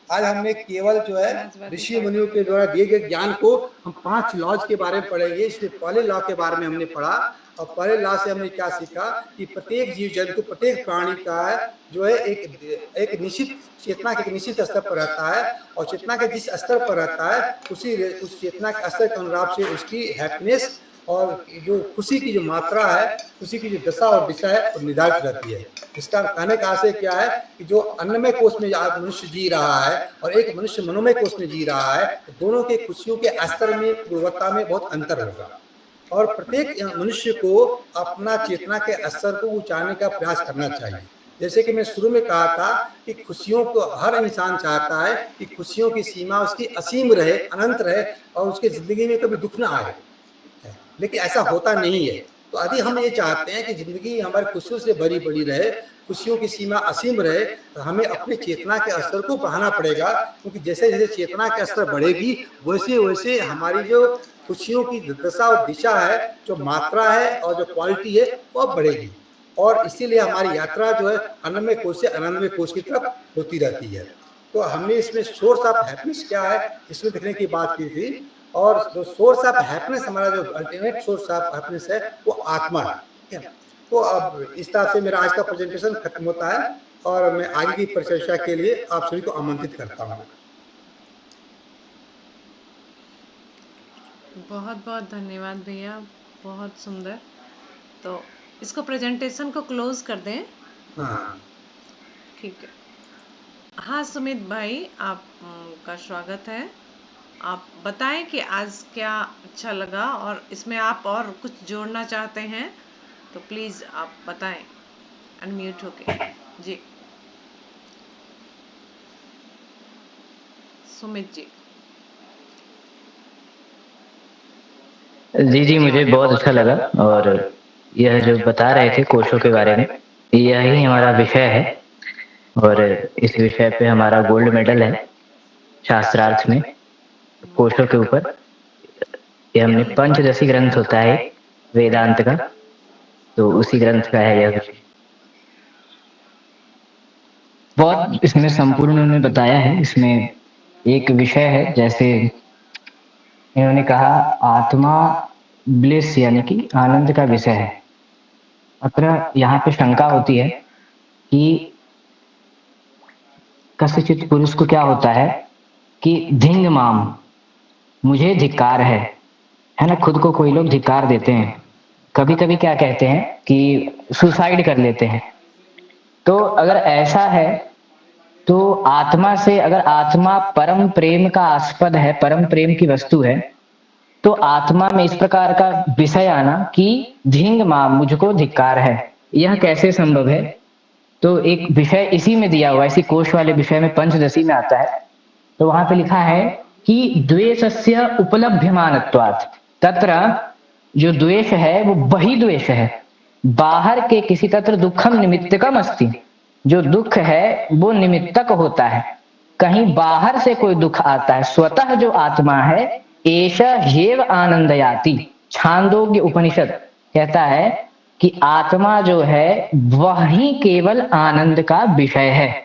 आज हमने केवल जो है ऋषि मुनियों के द्वारा दिए गए ज्ञान को हम 5 लॉज के बारे में पढ़ेंगे। इसलिए पहले लॉ के बारे में हमने पढ़ा और पहले लॉ से हमने क्या सीखा कि प्रत्येक जीव जंतु, प्रत्येक प्राणी का है जो है एक निश्चित चेतना के निश्चित स्तर पर रहता है और चेतना के जिस स्तर पर रहता है उस चेतना के स्तर के अनुरूप से उसकी हैप्पीनेस और जो खुशी की जो मात्रा है, खुशी की जो दशा और दिशा है वो निर्धारित रहती है। इसका कहने का आशय क्या है कि जो अन्नमय कोष में आज मनुष्य जी रहा है और एक मनुष्य मनोमय कोष में जी रहा है, तो दोनों के खुशियों के स्तर में, गुणवत्ता में बहुत अंतर होगा। और प्रत्येक मनुष्य को अपना चेतना के स्तर को ऊंचाने का प्रयास करना चाहिए। जैसे कि मैं शुरू में कहा था कि खुशियों को हर इंसान चाहता है कि खुशियों की सीमा उसकी असीम रहे, अनंत रहे और उसकी जिंदगी में कभी दुख ना आए, लेकिन ऐसा होता नहीं है। तो यदि हम ये चाहते हैं कि जिंदगी हमारी खुशियों से भरी पड़ी रहे, खुशियों की सीमा असीम रहे, तो हमें अपने चेतना के स्तर को बढ़ाना पड़ेगा। क्योंकि जैसे जैसे चेतना का स्तर बढ़ेगी वैसे वैसे हमारी जो खुशियों की दशा और दिशा है, जो मात्रा है और जो क्वालिटी है वह बढ़ेगी। और इसीलिए हमारी यात्रा जो है अन्नमय कोष से आनंदमय कोष की तरफ होती रहती है। तो हमने इसमें सोर्स ऑफ हैप्पीनेस क्या है इसमें देखने की बात की थी। और जो सोर्स ऑफ हैप्पीनेस, हमारा जो अल्टीमेट सोर्स ऑफ हैप्पीनेस है वो आत्मा है, ठीक है। तो अब इस तरह से मेरा आज का प्रेजेंटेशन खत्म होता है और मैं आगे की परिचर्चा के लिए आप सभी को आमंत्रित करता हूँ। बहुत बहुत धन्यवाद भैया, बहुत सुंदर। तो इसको प्रेजेंटेशन को क्लोज कर दें। हाँ ठीक है। हाँ सुमित भाई, आपका स्वागत है। आप बताएं कि आज क्या अच्छा लगा और इसमें आप और कुछ जोड़ना चाहते हैं तो प्लीज आप बताएं, अनम्यूट होके। जी सुमित जी। जी मुझे बहुत अच्छा लगा और यह जो बता रहे थे कोशों के बारे में, यही हमारा विषय है और इस विषय पे हमारा गोल्ड मेडल है शास्त्रार्थ में, कोशों के ऊपर। ये हमने पंचदशी ग्रंथ होता है वेदांत का, तो उसी ग्रंथ का है यह विषय। बहुत इसमें संपूर्ण उन्होंने बताया है। इसमें एक विषय है, जैसे इन्होंने कहा आत्मा ब्लिस यानी कि आनंद का विषय है। अतः यहाँ पे शंका होती है कि कस्यचित पुरुष को क्या होता है कि धिंग माम, मुझे धिक्कार है ना। खुद को कोई लोग धिक्कार देते हैं, कभी कभी क्या कहते हैं कि सुसाइड कर लेते हैं। तो अगर ऐसा है तो आत्मा से, अगर आत्मा परम प्रेम का आस्पद है, परम प्रेम की वस्तु है, तो आत्मा में इस प्रकार का विषय आना कि धिंग मां, मुझको धिक्कार है, यह कैसे संभव है। तो एक विषय इसी में दिया हुआ है, इसी कोश वाले विषय में पंचदशी में आता है। तो वहां पे लिखा है कि द्वेषस्य उपलभ्यमानत्वात्, तत्र जो द्वेष है वो वही द्वेष है, बाहर के किसी तत्र दुखम निमित्तकम अस्ति, जो दुख है वो निमित्तक होता है, कहीं बाहर से कोई दुख आता है। स्वतः जो आत्मा है एष ह्येव आनंदयाति, छांदोग्य उपनिषद कहता है कि आत्मा जो है वही केवल आनंद का विषय है।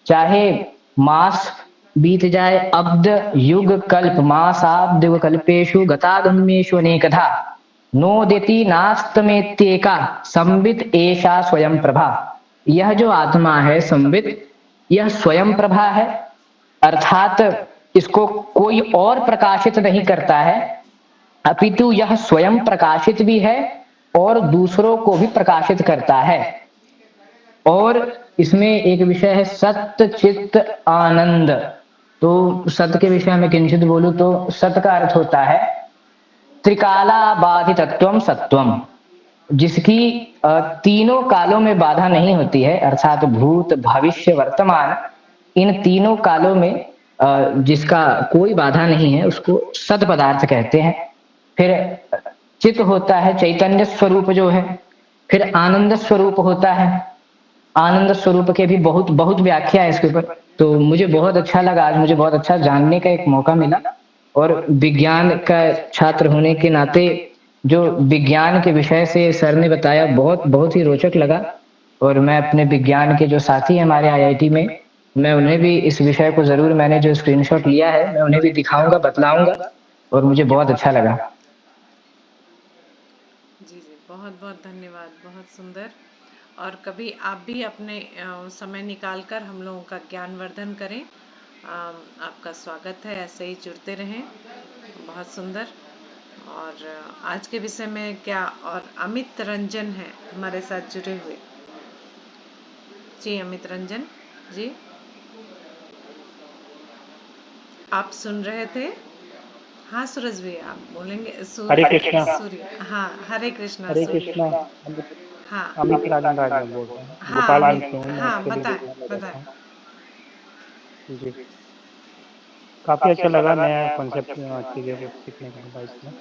चाहे मास बीत जाए, अब्द युग कल्प, मासाब्द युग कल्पेशु गतागम्येषु अनेकधा, नोदिति नास्तमेत्येका संवित एषा स्वयं प्रभा। यह जो आत्मा है संवित, यह स्वयं प्रभा है, अर्थात इसको कोई और प्रकाशित नहीं करता है, अपितु यह स्वयं प्रकाशित भी है और दूसरों को भी प्रकाशित करता है। और इसमें एक विषय है सत्य चित्त आनंद। तो सत्य के विषय में किंचित बोलूं तो सत्य का अर्थ होता है त्रिकालाबाधितत्वम सत्वम, जिसकी तीनों कालों में बाधा नहीं होती है, अर्थात भूत भविष्य वर्तमान, इन तीनों कालों में जिसका कोई बाधा नहीं है उसको सत पदार्थ कहते हैं। फिर चित्त होता है चैतन्य स्वरूप जो है, फिर आनंद स्वरूप होता है। आनंद स्वरूप के भी बहुत बहुत व्याख्या है इसके ऊपर। तो मुझे बहुत अच्छा लगा, आज मुझे बहुत अच्छा जानने का एक मौका मिला, और विज्ञान का छात्र होने के नाते जो विज्ञान के विषय से सर ने बताया बहुत बहुत ही रोचक लगा। और मैं अपने विज्ञान के जो साथी हैं हमारे आईआईटी में, मैं उन्हें भी इस विषय को जरूर, मैंने जो स्क्रीनशॉट लिया है मैं उन्हें भी दिखाऊंगा, बतलाऊंगा, और मुझे बहुत अच्छा लगा। जी जी, बहुत बहुत धन्यवाद, बहुत सुंदर। और कभी आप भी अपने समय निकालकर हम लोगों का ज्ञानवर्धन करें। आपका स्वागत है, ऐसे ही जुड़ते रहें, बहुत सुंदर। और आज के विषय में क्या, और अमित रंजन है हमारे साथ जुड़े हुए। जी अमित रंजन जी, आप सुन रहे थे? हाँ सूरज भैया आप बोलेंगे। हरे कृष्णा। सूर्य, हाँ हरे कृष्णा। हरे सूर्य, कृष्णा। हाँ अमित राजन राज बोल रहा हूँ, हाँ गोपालगंज अमित, से हूँ मैं, हाँ एक्चुअली बताएं बिहार में रहता बताएं। हूँ जी। काफी अच्छा लगा, नया कॉन्सेप्ट चीज़ें को सीखने को मिला इसमें।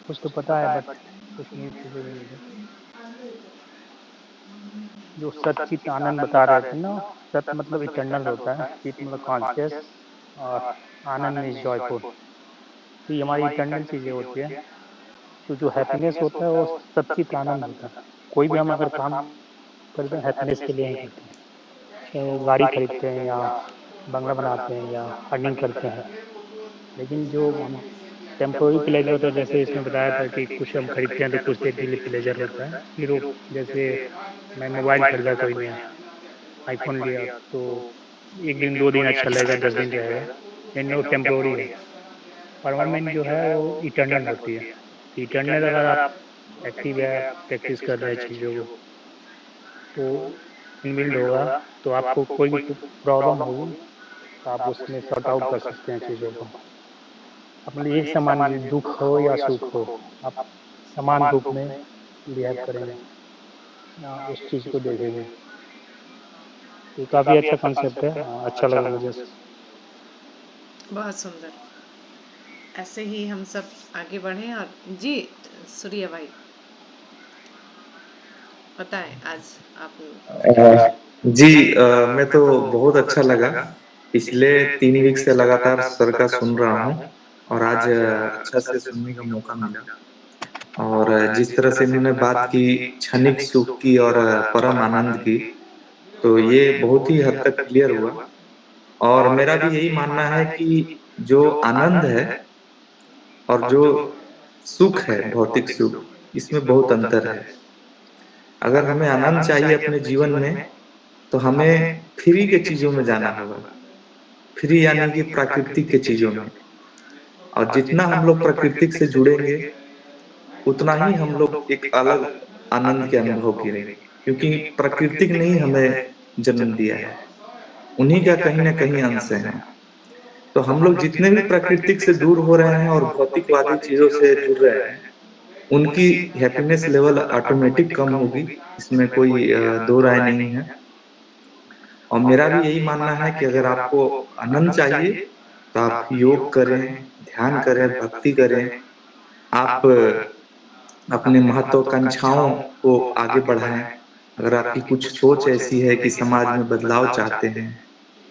कुछ तो पता है बट कुछ नई चीज़ें भी मिली। जो सच्चित आनंद बता रहे थे ना, सत मतलब इटर्नल होता है, चित मतलब कॉन्शियस, और आनंद मीन्स जॉयफुल। तो ये हमारी इटर्नल चीज़ें होती है। तो जो हैप्पीनेस होता है वो सच्चित आनंद होता है। कोई भी हम अगर काम करते हैं हैप्पीनेस के लिए ही करते हैं, चाहे वो गाड़ी खरीदते हैं या बंगला बनाते हैं या अर्निंग करते हैं। लेकिन जो हम टेम्पोररी प्लेजर होता है, जैसे इसमें बताया था कि कुछ हम खरीदते हैं तो कुछ देर के लिए प्लेजर होता है। फिर वो जैसे मैं मोबाइल खरीदा कोई नया, आईफोन लिया, तो एक दिन 2 दिन अच्छा लगेगा, 10 दिन रहेगा, लेकिन वो टेम्पोररी है। परमानेंट जो है वो इटर्नल होती है। इटर्नल अगर आप एक्टिव है, प्रैक्टिस कर रहे हैं चीज़ों को, तो इनबिल्ड होगा। तो आपको कोई भी प्रॉब्लम होगी तो आप उसमें सॉर्ट आउट कर सकते हैं चीज़ों को। अपने एक समान दुख हो या सुख हो, आप समान रूप में बिहेव करेंगे या उस चीज़ को देखेंगे। तो काफ़ी अच्छा कॉन्सेप्ट है, अच्छा लगा मुझे। बहुत सुंदर, ऐसे ही हम सब आगे बढ़ें। और जी सूर्य भाई बताएं आज आप। जी मैं तो बहुत अच्छा लगा। पिछले 3 वीक से लगातार सर का सुन रहा हूँ, और आज अच्छा से सुनने का मौका मिला। और जिस तरह से इन्होंने बात की क्षणिक सुख की और परम आनंद की, तो ये बहुत ही हद तक क्लियर हुआ। और मेरा भी यही मानना है कि जो आनंद है और जो सुख है, भौतिक सुख, इसमें बहुत अंतर है। अगर हमें आनंद चाहिए अपने जीवन में, तो हमें फ्री के चीजों में जाना होगा। फ्री यानी कि प्राकृतिक के चीजों में। और जितना हम लोग प्राकृतिक से जुड़ेंगे उतना ही हम लोग एक अलग आनंद के अनुभव करेंगे, क्योंकि प्राकृतिक ने ही हमें जन्म दिया है, उन्हीं का कहीं ना कहीं अंश है। तो हम लोग जितने भी प्राकृतिक से दूर हो रहे हैं और भौतिकवादी चीजों से जुड़ रहे हैं, उनकी हैप्पीनेस लेवल ऑटोमेटिक कम होगी, इसमें कोई दो राय नहीं है। और मेरा भी यही मानना है कि अगर आपको आनंद चाहिए तो आप योग करें, ध्यान करें, भक्ति करें, आप अपने महत्वाकांक्षाओं को आगे बढ़ाएं। अगर आपकी कुछ सोच ऐसी है कि समाज में बदलाव चाहते हैं,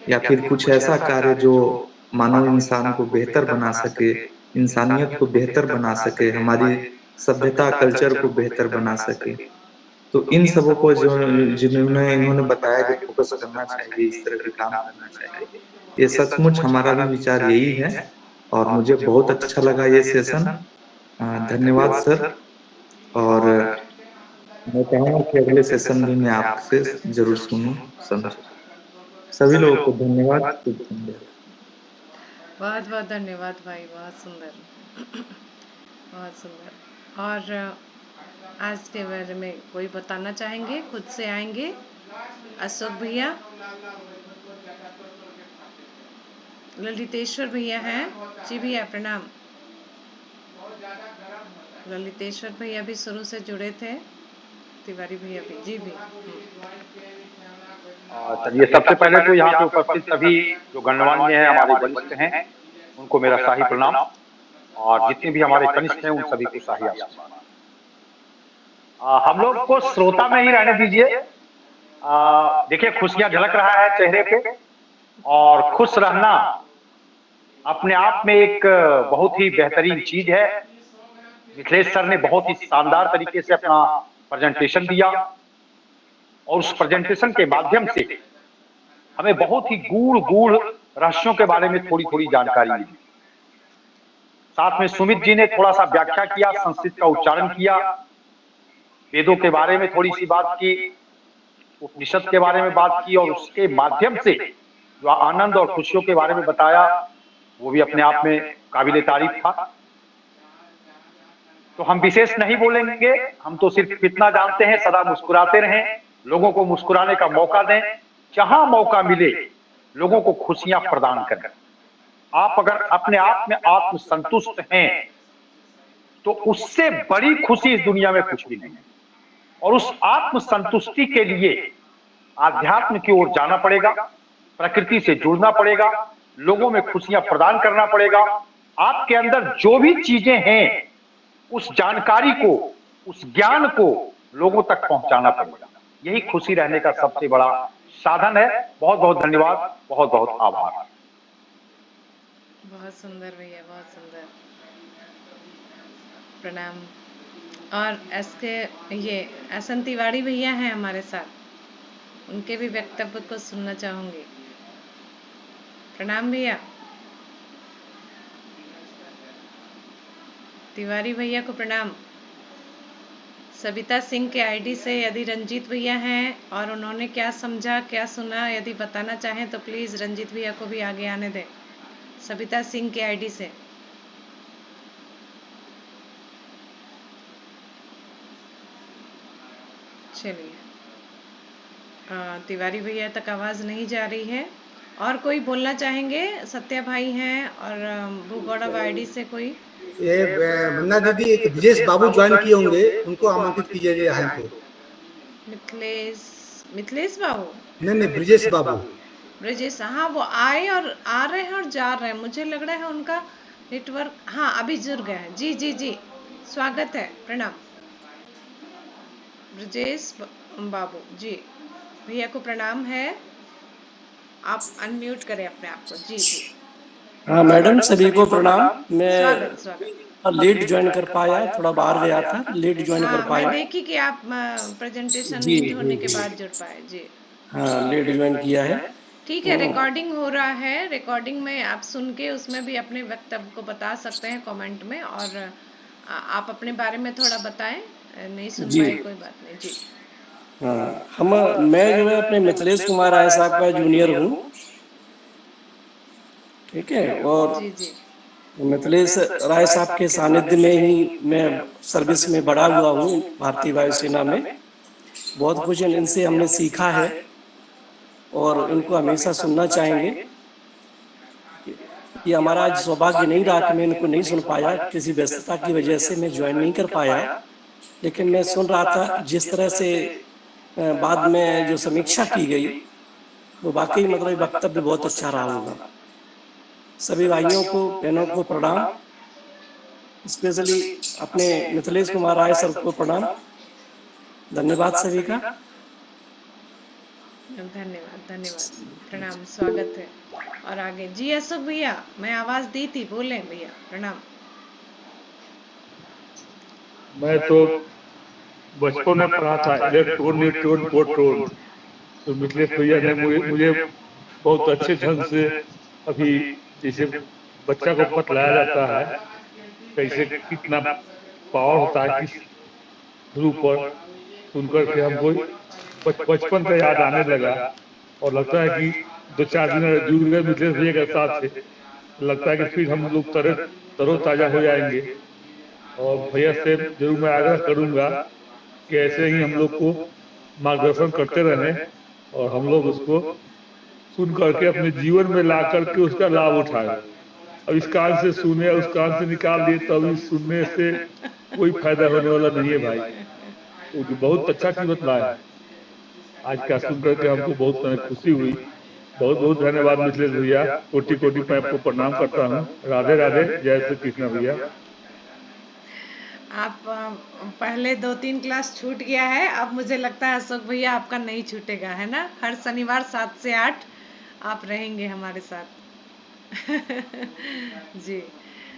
या फिर कुछ ऐसा कार्य जो मानव इंसान को बेहतर बना सके, इंसानियत को बेहतर बना सके, हमारी सभ्यता कल्चर को बेहतर बना सके, तो इन सबों को जो जिन्होंने इन्होंने बताया कि फोकस करना चाहिए, इस तरह के काम करना चाहिए, ये सचमुच हमारा भी विचार यही है। और मुझे बहुत अच्छा लगा ये सेशन। धन्यवाद सर। और मैं चाहूंगा कि अगले सेशन भी मैं आपसे जरूर सुनूं, समझूं। सभी लोगों को धन्यवाद। बहुत बहुत धन्यवाद भाई, बहुत सुंदर बहुत सुंदर। और आज के बारे में कोई बताना चाहेंगे? खुद से आएंगे? अशोक भैया, ललितेश्वर भैया हैं जी। भैया प्रणाम। ललितेश्वर भैया भी शुरू से जुड़े थे, तिवारी भैया भी जी भी। चलिए, सबसे पहले तो यहाँ पे उपस्थित सभी जो गणमान्य हैं, हमारे वरिष्ठ हैं, उनको मेरा शाही प्रणाम, और जितने भी हमारे कनिष्ठ हैं उन सभी को शाही आशीर्वाद। हम लोग को श्रोता में ही रहने दीजिए। देखिए, खुशियां झलक रहा है चेहरे पे, और खुश रहना अपने आप में एक बहुत ही बेहतरीन चीज है। मिथिलेश सर ने बहुत ही शानदार तरीके से अपना प्रेजेंटेशन दिया, और उस प्रेजेंटेशन के माध्यम से हमें बहुत ही गूढ़ रहस्यों के बारे में थोड़ी थोड़ी जानकारी मिली। साथ में सुमित जी ने थोड़ा सा व्याख्या किया, संस्कृत का उच्चारण किया, वेदों के बारे में थोड़ी सी बात की, उपनिषद के बारे में बात की, और उसके माध्यम से जो आनंद और खुशियों के बारे में बताया वो भी अपने आप में काबिले तारीफ था। तो हम विशेष नहीं बोलेंगे, हम तो सिर्फ इतना जानते हैं, सदा मुस्कुराते रहें, लोगों को मुस्कुराने का मौका दें, जहां मौका मिले लोगों को खुशियां प्रदान करें। आप अगर अपने आप में आत्मसंतुष्ट हैं तो उससे बड़ी खुशी इस दुनिया में कुछ भी नहीं है। और उस आत्मसंतुष्टि के लिए आध्यात्म की ओर जाना पड़ेगा, प्रकृति से जुड़ना पड़ेगा, लोगों में खुशियां प्रदान करना पड़ेगा। आपके अंदर जो भी चीजें हैं उस जानकारी को, उस ज्ञान को लोगों तक पहुंचाना पड़ेगा। यही खुशी रहने का सबसे बड़ा साधन है। बहुत बहुत धन्यवाद, बहुत बहुत आभार। बहुत सुंदर भैया, बहुत सुंदर, प्रणाम। और एसन तिवारी भैया हैं हमारे साथ, उनके भी वक्तव्य को सुनना चाहूंगी। प्रणाम भैया। तिवारी भैया को प्रणाम। सविता सिंह के आईडी से यदि रंजीत भैया हैं और उन्होंने क्या समझा, क्या सुना, यदि बताना चाहें तो प्लीज रंजीत भैया को भी आगे आने दें। सविता सिंह के आईडी से। चलिए, तिवारी भैया तक आवाज नहीं जा रही है। और कोई बोलना चाहेंगे? सत्या भाई हैं और भूगौड़ा आईडी से कोई? ये वंदना दीदी, एक ब्रजेश बाबू ज्वाइन किए होंगे, उनको आमंत्रित कीजिए यहाँ तो। मिथिलेश बाबू? नहीं, ब्रजेश बाबू। ब्रजेश, हाँ, वो आए और आ रहे हैं और जा रहे हैं, मुझे लग रहा है उनका नेटवर्क, हाँ अभी जुड़ गया है। जी जी जी, स्वागत है, प्रणाम ब्रजेश बाबू जी। भैया को प्रणाम है, आप अनम्यूट करें अपने आप को। जी जी। हाँ मैडम, सभी को प्रणाम। स्वागत मैं स्वागत। लेट ज्वाइन कर पाया, थोड़ा बाहर गया था, लेट ज्वाइन कर मैं पाया। देखी कि आप प्रेजेंटेशन जी होने के जी बाद जुड़ पाए। जी हाँ, लेट ज्वाइन किया है। ठीक है, रिकॉर्डिंग हो रहा है, रिकॉर्डिंग में आप सुन के उसमें भी अपने वक्तव्य को बता सकते हैं कमेंट में, और आप अपने बारे में थोड़ा बताएं। नहीं सुन जी पाए, कोई बात नहीं। जी हाँ मैं जो है अपने मिथिलेश कुमार राय साहब का जूनियर हूँ, ठीक है। और जी जी मिथिलेश राय साहब के सानिध्य में ही मैं सर्विस में बड़ा हुआ हूँ भारतीय वायुसेना में। बहुत कुछ इनसे हमने सीखा है और इनको हमेशा सुनना चाहेंगे। ये हमारा आज सौभाग्य नहीं रहा कि मैं इनको नहीं सुन पाया, किसी व्यस्तता की वजह से मैं ज्वाइन नहीं कर पाया, लेकिन मैं सुन रहा था जिस तरह से बाद में जो समीक्षा की गई वो वाकई मतलब वक्तव्य बहुत अच्छा रहा होगा। सभी भाइयों को बहनों को प्रणाम, स्पेशली अपने मिथिलेश कुमार राय सर को प्रणाम। धन्यवाद सभी का। धन्यवाद धन्यवाद, प्रणाम, स्वागत है। और आगे जी अशोक भैया, मैं आवाज दी थी, बोले भैया, प्रणाम। मैं तो बचपन में पढ़ा था इलेक्ट्रॉन न्यूट्रॉन प्रोटॉन, तो मिथिलेश भैया ने मुझे बहुत अच्छे ढंग से अभी जैसे बच्चा को बतलाया जाता है कैसे कितना पावर होता है किस ध्रुव पर, सुन करके हमको बचपन का याद आने लगा। और लगता है कि 2-4 दिन जुड़ गए मिथिलेश भैया के साथ से, लगता है कि फिर हम लोग तरोताजा हो जाएंगे। और भैया से जरूर मैं आग्रह करूंगा कि ऐसे ही हम लोग को मार्गदर्शन करते रहें और हम लोग उसको सुन करके अपने जीवन में ला करके उसका लाभ उठाएं। अब इस कान से सुने उस कान से निकाल दिए तब इस सुनने से कोई फायदा होने वाला नहीं है भाई। तो बहुत अच्छा चीज बतलाया आज का, सुन करके हमको बहुत खुशी हुई। बहुत बहुत धन्यवाद मिथिलेश भैया, कोटि कोटि मैं आपको प्रणाम करता हूँ। राधे राधे, जय श्री कृष्ण भैया। आप पहले 2-3 क्लास छूट गया है, अब मुझे लगता है अशोक भैया आपका नहीं छूटेगा, है ना? हर शनिवार 7 से 8 आप रहेंगे हमारे साथ। जी,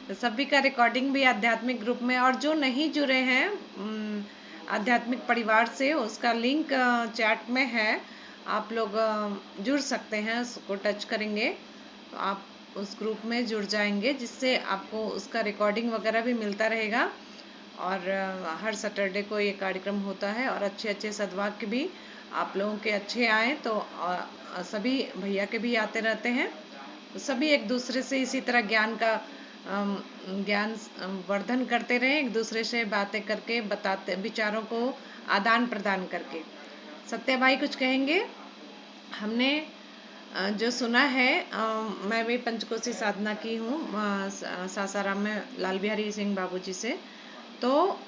तो सभी का रिकॉर्डिंग भी आध्यात्मिक ग्रुप में, और जो नहीं जुड़े हैं आध्यात्मिक परिवार से, उसका लिंक चैट में है, आप लोग जुड़ सकते हैं। उसको टच करेंगे तो आप उस ग्रुप में जुड़ जाएंगे, जिससे आपको उसका रिकॉर्डिंग वगैरह भी मिलता रहेगा। और हर सैटरडे को ये कार्यक्रम होता है, और अच्छे अच्छे सद्वाक्य भी आप लोगों के अच्छे आए तो सभी भैया के भी आते रहते हैं। तो सभी एक दूसरे से इसी तरह ज्ञान वर्धन करते रहे, एक दूसरे से बातें करके, बताते, विचारों को आदान प्रदान करके। सत्या भाई कुछ कहेंगे? हमने जो सुना है, मैं भी पंचकोशी साधना की हूँ सासाराम में लाल बिहारी सिंह बाबूजी से। तो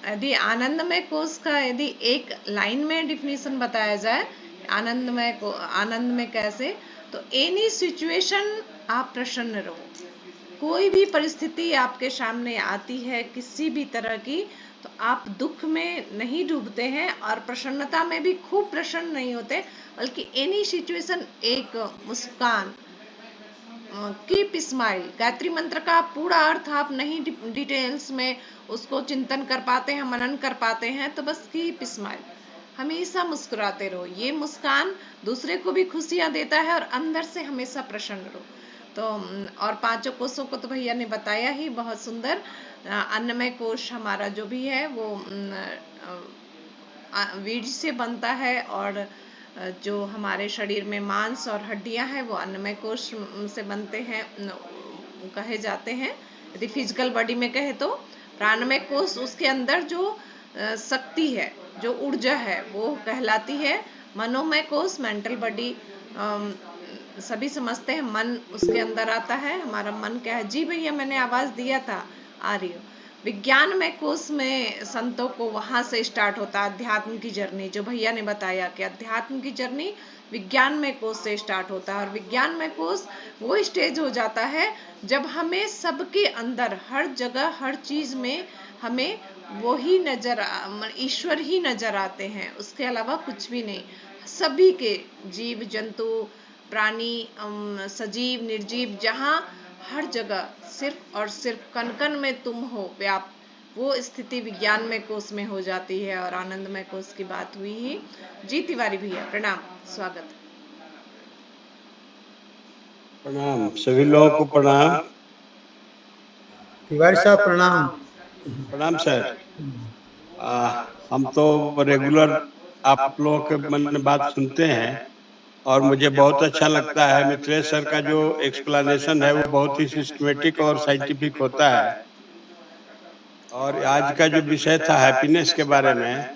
यदि आनंदमय कोश का यदि एक लाइन में डिफिनीशन बताया जाए, आनंद में कैसे, तो एनी सिचुएशन आप प्रसन्न रहो। कोई भी परिस्थिति आपके सामने आती है किसी भी तरह की, तो आप दुख में नहीं डूबते हैं और प्रसन्नता में भी खूब प्रसन्न नहीं होते, बल्कि एनी सिचुएशन एक मुस्कान, कीप स्माइल। गायत्री मंत्र का पूरा अर्थ आप नहीं डिटेल्स में उसको चिंतन कर पाते हैं, मनन कर पाते हैं, तो बस कीप स्माइल, हमेशा मुस्कुराते रहो। ये मुस्कान दूसरे को भी खुशियां देता है और अंदर से हमेशा प्रसन्न रहो। तो और 5 कोशों को तो भैया ने बताया ही, बहुत सुंदर। अन्नमय कोश हमारा जो भी है वो बीज से बनता है, और जो हमारे शरीर में मांस और हड्डियां हैं वो अन्नमय कोश से बनते हैं, कहे जाते हैं। यदि फिजिकल बॉडी में कहे तो प्राणमय कोश, उसके अंदर जो शक्ति है, जो ऊर्जा है, वो कहलाती है। मनोमय कोश, मेंटल बॉडी, सभी समझते हैं मन उसके अंदर आता है। हमारा मन क्या है? जी भैया, मैंने आवाज दिया था, आ रही हो। विज्ञान में कोश में संतों को वहां से स्टार्ट होता है अध्यात्म की जर्नी, जो भैया ने बताया कि अध्यात्म की जर्नी विज्ञान में कोश से स्टार्ट होता है। और विज्ञान में कोश वो स्टेज हो जाता है जब हमें सबके अंदर, हर जगह, हर चीज में हमें वो ही ईश्वर ही नजर आते हैं, उसके अलावा कुछ भी नहीं। सभी के, जीव जंतु, प्राणी, सजीव निर्जीव, जहाँ हर जगह सिर्फ और सिर्फ कण कण में तुम हो व्याप्त, वो स्थिति विज्ञान में कोश में हो जाती है। और आनंदमय कोश की बात हुई ही। जी तिवारी भैया, प्रणाम, स्वागत। प्रणाम, सभी लोगों को प्रणाम। तिवारी साहब प्रणाम। प्रणाम सर। हम तो रेगुलर आप लोगों के मन में बात सुनते हैं और मुझे बहुत अच्छा लगता है। मिथिलेश सर का जो एक्सप्लेनेशन है वो बहुत ही सिस्टमेटिक और साइंटिफिक होता है। और आज का जो विषय था हैप्पीनेस के बारे में,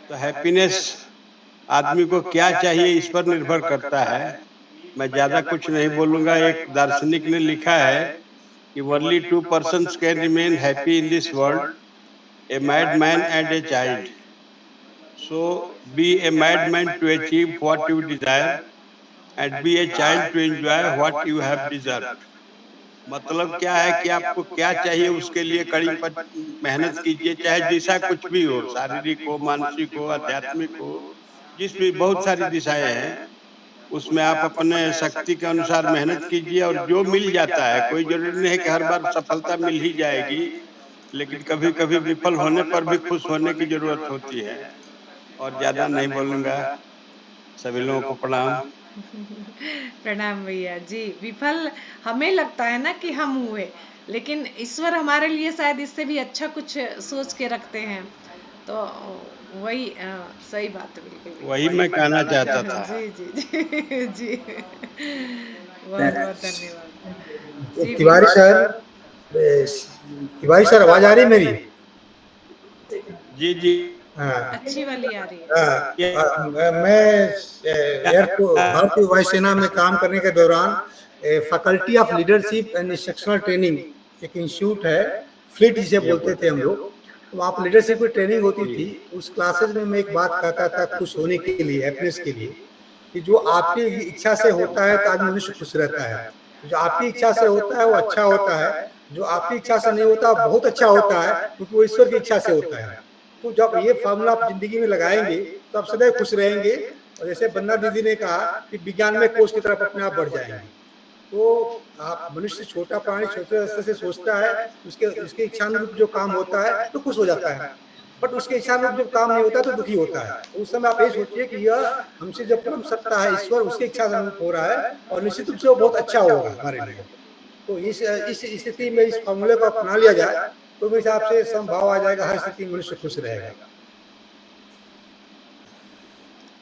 तो हैप्पीनेस आदमी को क्या चाहिए इस पर निर्भर करता है। मैं ज्यादा कुछ नहीं बोलूंगा। एक दार्शनिक ने लिखा है कि only 2 persons can remain happy in this world, a mad man and a child. So be a mad man to achieve what you desire and be a child to enjoy what you have deserved. मतलब क्या है कि आपको क्या चाहिए उसके लिए कड़ी मेहनत कीजिए, चाहे दिशा कुछ भी हो, शारीरिक हो, मानसिक हो, आध्यात्मिक हो, जिसमें बहुत सारी दिशाएं हैं, उसमें आप अपने शक्ति के अनुसार मेहनत कीजिए और जो मिल जाता है, कोई जरूरी नहीं है कि हर बार सफलता मिल ही जाएगी, लेकिन कभी कभी विफल होने पर भी खुश होने की जरूरत होती है। और ज्यादा नहीं बोलूंगा। सभी लोगों को प्रणाम। प्रणाम भैया जी। विफल हमें लगता है ना कि हम हुए, लेकिन ईश्वर हमारे लिए शायद इससे भी अच्छा कुछ सोच के रखते हैं। तो वही सही बात है, बिल्कुल वही मैं कहना चाहता था। जी जी जी जी, बहुत बहुत धन्यवाद जी। तिवारी सर, तिवारी सर आवाज आ रही है मेरी? जी जी, अच्छी वाली आ रही है। मैं भारतीय वायुसेना में काम करने के दौरान faculty of leadership and instructional training एक इंस्टीट्यूट है, फ्लिट जिसे बोलते थे हम लोग, तो वहाँ पर लीडरशिप की ट्रेनिंग होती थी। उस क्लासेस में मैं एक बात कहता था खुश होने के लिए, हैप्पीनेस के लिए, कि जो आपकी इच्छा से होता है तो आदमी मनुष्य खुश रहता है। जो आपकी इच्छा से होता है वो अच्छा होता है, जो आपकी इच्छा से नहीं होता बहुत अच्छा होता है, क्योंकि वो ईश्वर की इच्छा से होता है। तो जब ये फार्मूला आप जिंदगी में लगाएंगे तो आप सदैव खुश रहेंगे। और जैसे बन्ना दीदी ने कहा कि विज्ञान में कोष की तरफ अपने आप बढ़ जाएंगे। तो आप मनुष्य छोटा प्राणी छोटे स्तर से सोचता है, उसके इच्छानुरूप जो काम होता है तो खुश हो जाता है, बट उसके इच्छानुरूप जब काम नहीं होता तो दुखी होता है। तो उस समय आप ये सोचिए कि यह हमसे जब परम सत्ता है ईश्वर, उसके इच्छा अनुरूप हो रहा है और निश्चित रूप से वो बहुत अच्छा होगा हमारे लिए। तो इस स्थिति में इस फॉर्मूले को अपना लिया जाए तो मेरे हिसाब से समभाव आ जाएगा, हर स्थिति में मनुष्य खुश रहेगा।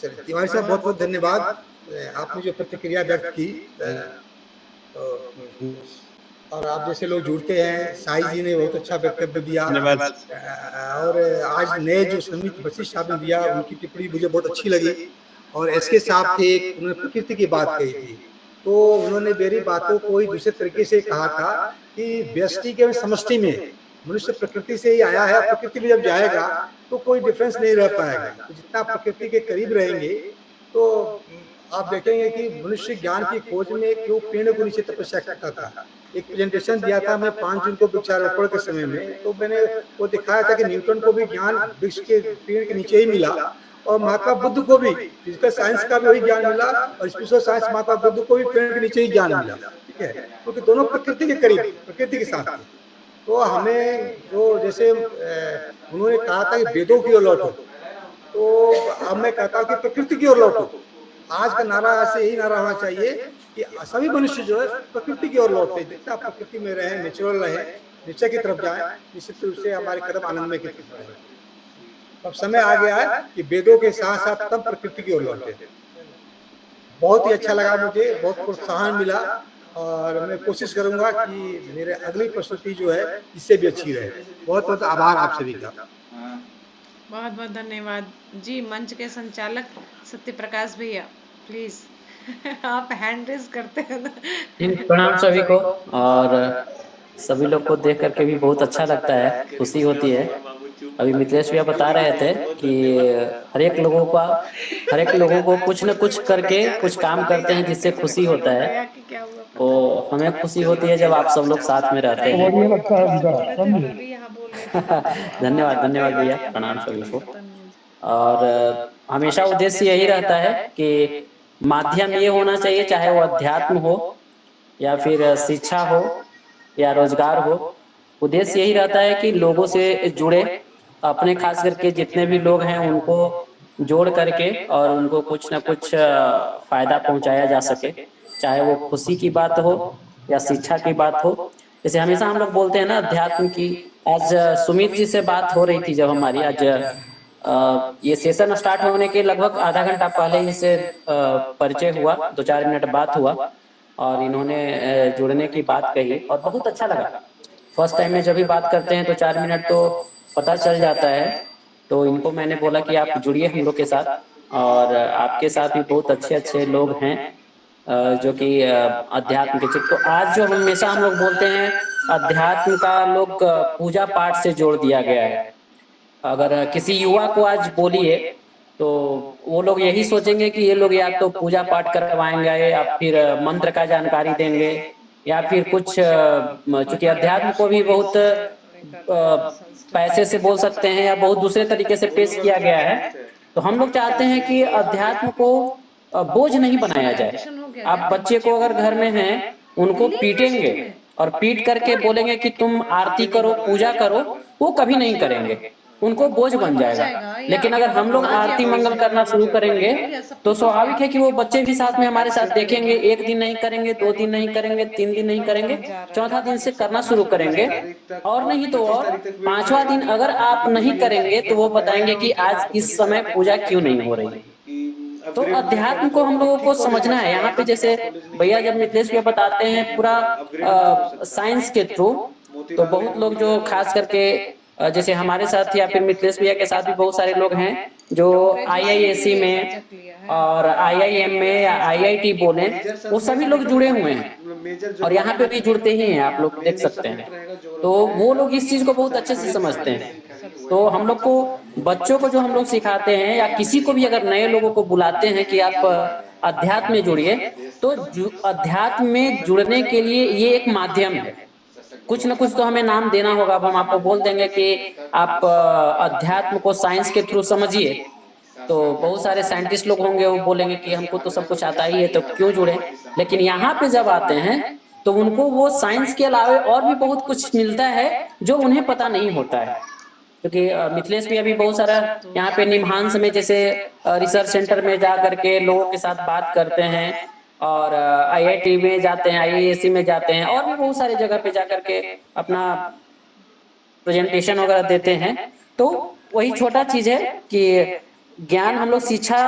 चलिए तिवारी साहब, बहुत बहुत धन्यवाद, आपने जो प्रतिक्रिया व्यक्त की। और आप जैसे लोग जुड़ते हैं, साई जी ने बहुत अच्छा वक्तव्य दिया, और आज नए जो समित वशिष्ठ साहब ने दिया उनकी टिप्पणी मुझे बहुत अच्छी लगी। और एसके साहब थे, उन्होंने प्रकृति की बात कही थी, तो उन्होंने मेरी बातों को ही दूसरे तरीके से कहा था कि व्यष्टि के समष्टि में मनुष्य प्रकृति से ही आया है, प्रकृति में जब जाएगा तो कोई डिफरेंस नहीं रह पाएगा। तो जितना प्रकृति के करीब रहेंगे तो आप देखेंगे कि मनुष्य ज्ञान की खोज में क्यों पेड़ को नीचे तपस्या करता था। एक प्रेजेंटेशन दिया था मैं 5 जून को वृक्षारोपण के समय में, तो मैंने वो दिखाया था कि न्यूटन को भी ज्ञान वृक्ष के पेड़ के नीचे ही मिला, और महात्मा बुद्ध को भी फिजिकल साइंस का भी वही ज्ञान मिला, और स्पिरिचुअल साइंस महात्मा बुद्ध को भी पेड़ के नीचे ही ज्ञान मिला। ठीक है, क्योंकि दोनों प्रकृति के करीब, प्रकृति के साथ थे। तो हमें जो जैसे उन्होंने कहा था कि वेदों की ओर लौटो, तो अब मैं कहता हूँ कि प्रकृति की ओर लौटो। आज का नारा ऐसे यही नारा होना चाहिए कि सभी मनुष्य जो है प्रकृति की ओर लौटे, जितना प्रकृति में रहे, नेचुरल रहे, नेचर की तरफ जाए, निश्चित रूप से हमारे कदम आनंदमय की तरफ बढ़े। अब समय आ गया है कि वेदों के साथ साथ तब प्रकृति की ओर लौटे। बहुत ही अच्छा लगा, मुझे बहुत प्रोत्साहन मिला, और मैं कोशिश करूंगा कि मेरे अगली प्रस्तुति जो है इससे भी अच्छी रहे। बहुत बहुत आभार आप सभी का। बहुत बहुत धन्यवाद जी। मंच के संचालक सत्य प्रकाश भैया, प्लीज आप हैंड रेज करते हैं ना। प्रणाम सभी को, और सभी लोग को देख करके भी बहुत अच्छा लगता है, खुशी होती है। अभी मिथिलेश भैया बता रहे थे कि हर एक लोगों को कुछ न कुछ करके कुछ काम करते हैं जिससे खुशी होता है। तो हमें खुशी होती है जब आप सब लोग साथ में रहते हैं। धन्यवाद भैया, प्रणाम सभी को। और हमेशा उद्देश्य यही रहता है कि माध्यम ये होना चाहिए, चाहे वो अध्यात्म हो या फिर शिक्षा हो या रोजगार हो, उद्देश्य यही रहता है कि लोगों से जुड़े, अपने खास करके जितने भी लोग हैं उनको जोड़ करके और उनको कुछ न कुछ फायदा पहुंचाया जा सके, चाहे वो खुशी की बात हो या शिक्षा की बात हो। जैसे हमेशा हम लोग बोलते हैं ना अध्यात्म की। आज सुमित जी से बात हो रही थी जब हमारी, आज ये सेशन स्टार्ट होने के लगभग आधा घंटा पहले इससे परिचय हुआ, 2-4 मिनट बात हुआ और इन्होंने जुड़ने की बात कही और बहुत अच्छा लगा। फर्स्ट टाइम में जब भी बात करते हैं तो 4 मिनट तो पता चल जाता है, तो इनको मैंने बोला कि आप जुड़िए हम लोग के साथ, और आपके साथ भी बहुत अच्छे अच्छे लोग हैं जो कि अध्यात्म के क्षेत्र। तो आज जो हमेशा हम लोग बोलते हैं अध्यात्म का लोग पूजा पाठ से जोड़ दिया गया है। अगर किसी युवा को आज बोलिए तो वो लोग यही सोचेंगे कि ये लोग या तो पूजा पाठ करवाएंगे या फिर मंत्र का जानकारी देंगे या फिर कुछ, चूंकि अध्यात्म को भी बहुत पैसे से बोल सकते हैं या बहुत दूसरे तरीके से पेश किया गया है। तो हम लोग चाहते हैं कि अध्यात्म को बोझ नहीं बनाया जाए। आप बच्चे को अगर घर में हैं उनको पीटेंगे और पीट करके बोलेंगे कि तुम आरती करो, पूजा करो, वो कभी नहीं करेंगे, उनको बोझ बन जाएगा। लेकिन अगर हम लोग आरती मंगल करना शुरू करेंगे तो स्वाभाविक है कि वो बच्चे भी साथ में हमारे साथ देखेंगे। 1 दिन नहीं करेंगे, 2 दिन नहीं करेंगे, 3 दिन नहीं करेंगे, 4था दिन से करना शुरू करेंगे, और नहीं तो और 5वां दिन अगर आप नहीं करेंगे तो वो बताएंगे कि आज इस समय पूजा क्यों नहीं हो रही। तो अध्यात्म को हम लोगों को समझना है। यहाँ पे जैसे भैया जब मिथिलेश भैया बताते हैं पूरा साइंस के थ्रू, तो बहुत लोग जो खास करके जैसे हमारे साथ या फिर मिथिलेश भैया के साथ भी बहुत सारे लोग हैं जो IISc में और IIM में या IIT बोले, वो सभी लोग जुड़े हुए हैं और यहाँ पे भी जुड़ते ही हैं, आप लोग देख सकते हैं। तो वो लोग इस चीज को बहुत अच्छे से समझते हैं। तो हम लोग को बच्चों को जो हम लोग सिखाते हैं या किसी को भी अगर नए लोगों को बुलाते हैं कि आप अध्यात्म में जुड़िए, तो अध्यात्म में जुड़ने के लिए ये एक माध्यम है। कुछ न कुछ तो हमें नाम देना होगा। अब हम आपको बोल देंगे कि आप अध्यात्म को साइंस के थ्रू समझिए, तो बहुत सारे साइंटिस्ट लोग होंगे, वो बोलेंगे कि हमको तो सब कुछ आता ही है तो क्यों जुड़े। लेकिन यहाँ पे जब आते हैं तो उनको वो साइंस के अलावा और भी बहुत कुछ मिलता है जो उन्हें पता नहीं होता है। क्योंकि मिथिलेश भी अभी बहुत सारा यहाँ पे निमहांस में जैसे रिसर्च सेंटर में जा करके लोगों के साथ बात करते हैं, और IIT में जाते हैं, IISc में जाते हैं, और भी बहुत सारी जगह पे जा करके अपना प्रेजेंटेशन वगैरह देते हैं। तो वही छोटा चीज है कि ज्ञान हम लोग शिक्षा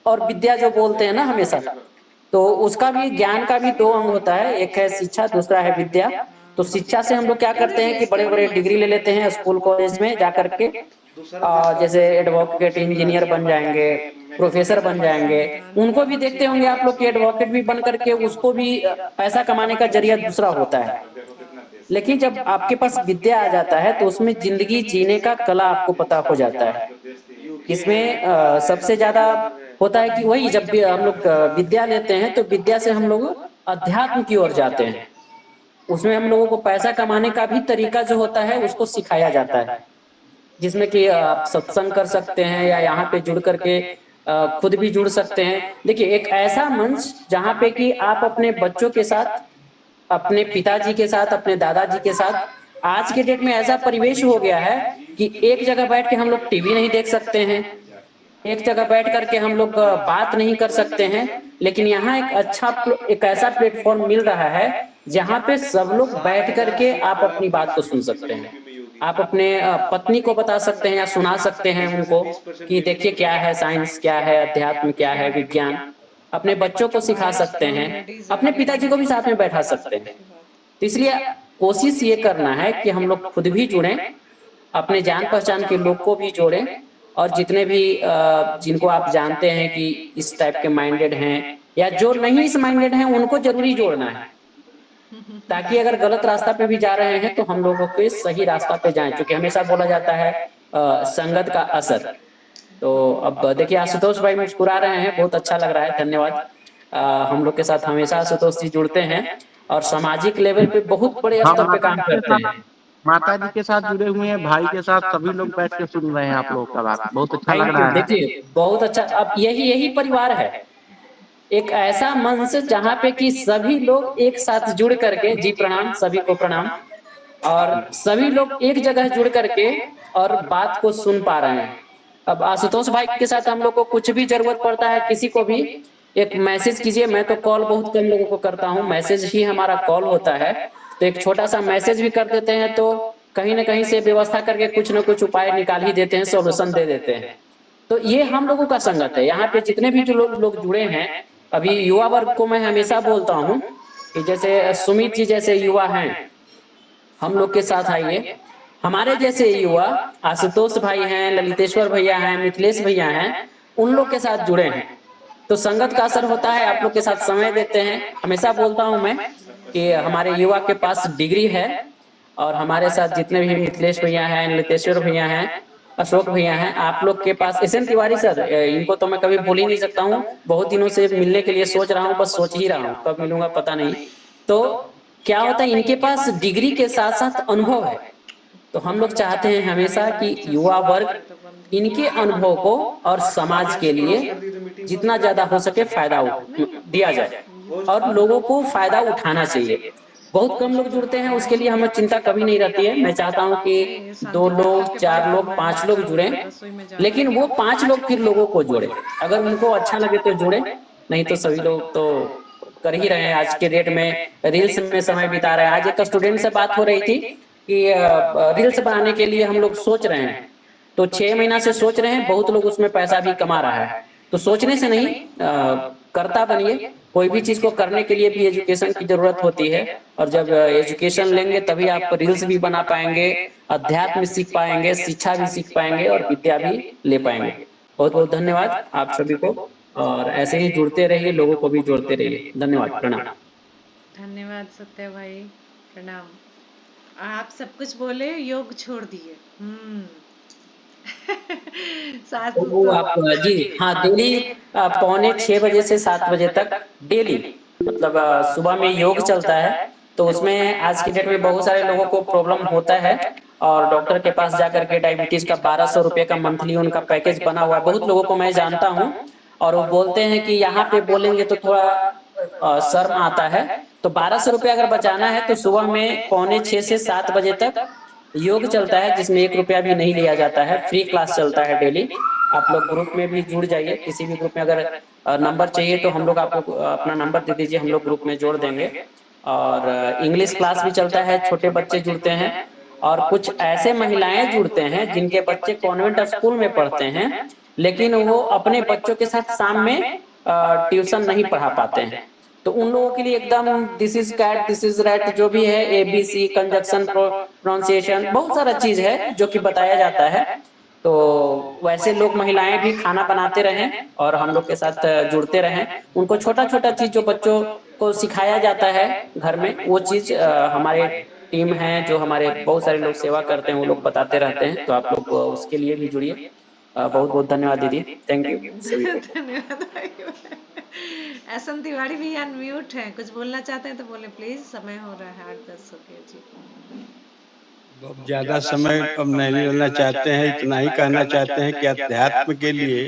और विद्या जो बोलते हैं ना हमेशा, तो उसका भी ज्ञान का भी 2 अंग होता है, एक है शिक्षा, दूसरा है विद्या। तो शिक्षा से हम लोग क्या करते हैं कि बड़े बड़े डिग्री ले लेते हैं स्कूल कॉलेज में जा करके, जैसे एडवोकेट, इंजीनियर बन जाएंगे, प्रोफेसर बन जाएंगे। उनको भी देखते होंगे आप लोग कि एडवोकेट भी बन करके उसको भी पैसा कमाने का जरिया दूसरा होता है। लेकिन जब आपके पास विद्या आ जाता है तो उसमें जिंदगी जीने का कला आपको पता हो जाता है। इसमें सबसे ज्यादा होता है कि वही जब भी हम लोग विद्या लेते हैं तो विद्या से हम लोग अध्यात्म की ओर जाते हैं। उसमें हम लोगों को पैसा कमाने का भी तरीका जो होता है उसको सिखाया जाता है, जिसमें कि आप सत्संग कर सकते हैं या यहाँ पे जुड़ करके खुद भी जुड़ सकते हैं। देखिए, एक ऐसा मंच जहाँ पे कि आप अपने बच्चों के साथ, अपने पिताजी के साथ, अपने दादाजी के साथ, आज के डेट में ऐसा परिवेश हो गया है कि एक जगह बैठ के हम लोग टीवी नहीं देख सकते हैं, एक जगह बैठ करके हम लोग बात नहीं कर सकते हैं। लेकिन यहाँ एक ऐसा प्लेटफॉर्म मिल रहा है जहाँ पे सब लोग बैठ करके आप अपनी बात को सुन सकते हैं। आप अपने पत्नी को बता सकते हैं या सुना सकते हैं उनको कि देखिए क्या है साइंस, क्या है अध्यात्म, क्या है विज्ञान। अपने बच्चों को सिखा सकते हैं, अपने पिताजी को भी साथ में बैठा सकते हैं। तो इसलिए कोशिश ये करना है कि हम लोग खुद भी जुड़ें, अपने जान पहचान के लोग को भी जोड़ें, और जितने भी जिनको आप जानते हैं कि इस टाइप के माइंडेड हैं या जो नहीं इस माइंडेड हैं उनको जरूरी जोड़ना है, ताकि अगर गलत रास्ता पे भी जा रहे हैं तो हम लोगों के सही रास्ता पे जाएं। क्योंकि हमेशा बोला जाता है संगत का असर। तो अब देखिए आशुतोष भाई मुस्कुरा रहे हैं, बहुत अच्छा लग रहा है, धन्यवाद। हम लोग के साथ हमेशा आशुतोष जी जुड़ते हैं और सामाजिक लेवल पे बहुत बड़े स्तर पे काम करते हैं। माता जी के साथ जुड़े हुए हैं, भाई के साथ, सभी लोग बैठ के सुन रहे हैं आप लोगों का बात, बहुत अच्छा लग रहा है। देखिए बहुत अच्छा। अब यही परिवार है, एक ऐसा मंच जहाँ पे कि सभी लोग एक साथ जुड़ करके, जी प्रणाम, सभी को प्रणाम, और सभी लोग एक जगह जुड़ करके और बात को सुन पा रहे हैं। अब आशुतोष भाई के साथ हम लोग को कुछ भी जरूरत पड़ता है, किसी को भी एक मैसेज कीजिए। मैं तो कॉल बहुत कम लोगों को करता हूँ, मैसेज ही हमारा कॉल होता है। तो एक छोटा सा मैसेज भी कर देते हैं तो कहीं ना कहीं से व्यवस्था करके कुछ न कुछ उपाय निकाल ही देते हैं, सॉल्यूशन दे देते हैं। तो ये हम लोगों का संगत है। यहाँ पे जितने भी जो लोग जुड़े हैं, अभी युवा वर्ग को मैं हमेशा बोलता हूँ कि जैसे सुमित जी जैसे युवा हैं, हम लोग के साथ आइए। हमारे जैसे युवा आशुतोष भाई हैं, ललितेश्वर भैया हैं, मिथिलेश भैया हैं, उन लोग के साथ जुड़े हैं। तो संगत का असर होता है, आप लोग के साथ समय देते हैं। हमेशा बोलता हूं मैं कि हमारे युवा के पास डिग्री है, और हमारे साथ जितने भी मिथिलेश भैया हैं, ललितेश्वर भैया हैं, अशोक भैया हैं, आप लोग के पास एस.एन. तिवारी सर, इनको तो मैं कभी भूल ही नहीं सकता हूँ। बहुत दिनों से मिलने के लिए सोच रहा हूँ, बस सोच ही रहा हूँ कब मिलूंगा पता नहीं। तो क्या होता है, इनके पास डिग्री के साथ साथ अनुभव है। तो हम लोग चाहते हैं हमेशा कि युवा वर्ग इनके अनुभव को और समाज के लिए जितना ज्यादा हो सके फायदा दिया जाए, और लोगों को फायदा उठाना चाहिए। बहुत कम लोग जुड़ते हैं, उसके लिए हमें चिंता कभी नहीं रहती है। मैं चाहता हूं कि 2 लोग, 4 लोग, 5 लोग जुड़े, लेकिन वो 5 लोग फिर लोगों को जोड़े। अगर उनको अच्छा लगे तो जुड़े, नहीं तो सभी लोग तो कर ही रहे हैं। आज के डेट में रील्स में समय बिता रहे हैं। आज एक स्टूडेंट से बात हो रही थी कि रील्स बनाने के लिए हम लोग सोच रहे हैं, तो 6 महीना से सोच रहे हैं। बहुत लोग उसमें पैसा भी कमा रहा है। तो सोचने से नहीं, करता बनिए। कोई भी चीज को करने के लिए भी एजुकेशन की जरूरत होती है, और जब एजुकेशन लेंगे तभी आप रील्स भी बना पाएंगे, अध्यात्म सीख पाएंगे, शिक्षा भी सीख पाएंगे, और विद्या भी ले पाएंगे। बहुत बहुत धन्यवाद आप सभी को, और ऐसे ही जुड़ते रहिए, लोगों को भी जोड़ते रहिए। धन्यवाद, प्रणाम। धन्यवाद सत्य भाई, प्रणाम। आप सब कुछ बोले, योग छोड़ दिए। तो आप जी हाँ, डेली 5:45 बजे से 7 बजे तक डेली, मतलब सुबह में योग चलता है। तो उसमें आज की डेट में बहुत सारे लोगों को प्रॉब्लम होता है, और डॉक्टर के पास जाकर के डायबिटीज का 1200 रुपये का मंथली उनका पैकेज बना हुआ है। बहुत लोगों को मैं जानता हूँ, और वो बोलते हैं कि यहाँ पे बोलेंगे तो थोड़ा शर्म आता है। तो 1200 रुपये अगर बचाना है तो सुबह में 5:45 से 7 बजे तक योग चलता है, जिसमें 1 रुपया भी नहीं लिया जाता है। फ्री क्लास चलता है डेली। आप लोग ग्रुप में भी जुड़ जाइए। किसी भी ग्रुप में अगर नंबर चाहिए तो हम लोग आपको अपना नंबर दे दीजिए, हम लोग ग्रुप में जोड़ देंगे। और इंग्लिश क्लास भी चलता है, छोटे बच्चे जुड़ते हैं, और कुछ ऐसे महिलाएं जुड़ते हैं जिनके बच्चे कॉन्वेंट स्कूल में पढ़ते हैं, लेकिन वो अपने बच्चों के साथ शाम में ट्यूशन नहीं पढ़ा पाते हैं। तो उन लोगों के लिए एकदम this is cat, this is rat, जो भी है ABC, कंजक्शन, प्रोनाउंसिएशन, बहुत सारा चीज है जो कि बताया जाता है। तो वैसे लोग, महिलाएं भी खाना बनाते रहें और हम लोग के साथ जुड़ते रहें। उनको छोटा छोटा चीज जो बच्चों को सिखाया जाता है घर में, वो चीज हमारे टीम है, जो हमारे बहुत सारे लोग सेवा करते हैं, वो लोग बताते रहते हैं। तो आप लोग उसके लिए भी जुड़िए। बहुत बहुत धन्यवाद दीदी, थैंक यू सभी को। धन्यवाद भाई। एस.एन. तिवारी भी अनम्यूट हैं, कुछ बोलना चाहते हैं तो बोले प्लीज, समय हो रहा है 8-10 हो गया जी। बहुत ज्यादा समय अब नहीं लेना चाहते हैं, इतना ही कहना चाहते हैं कि अध्यात्म के लिए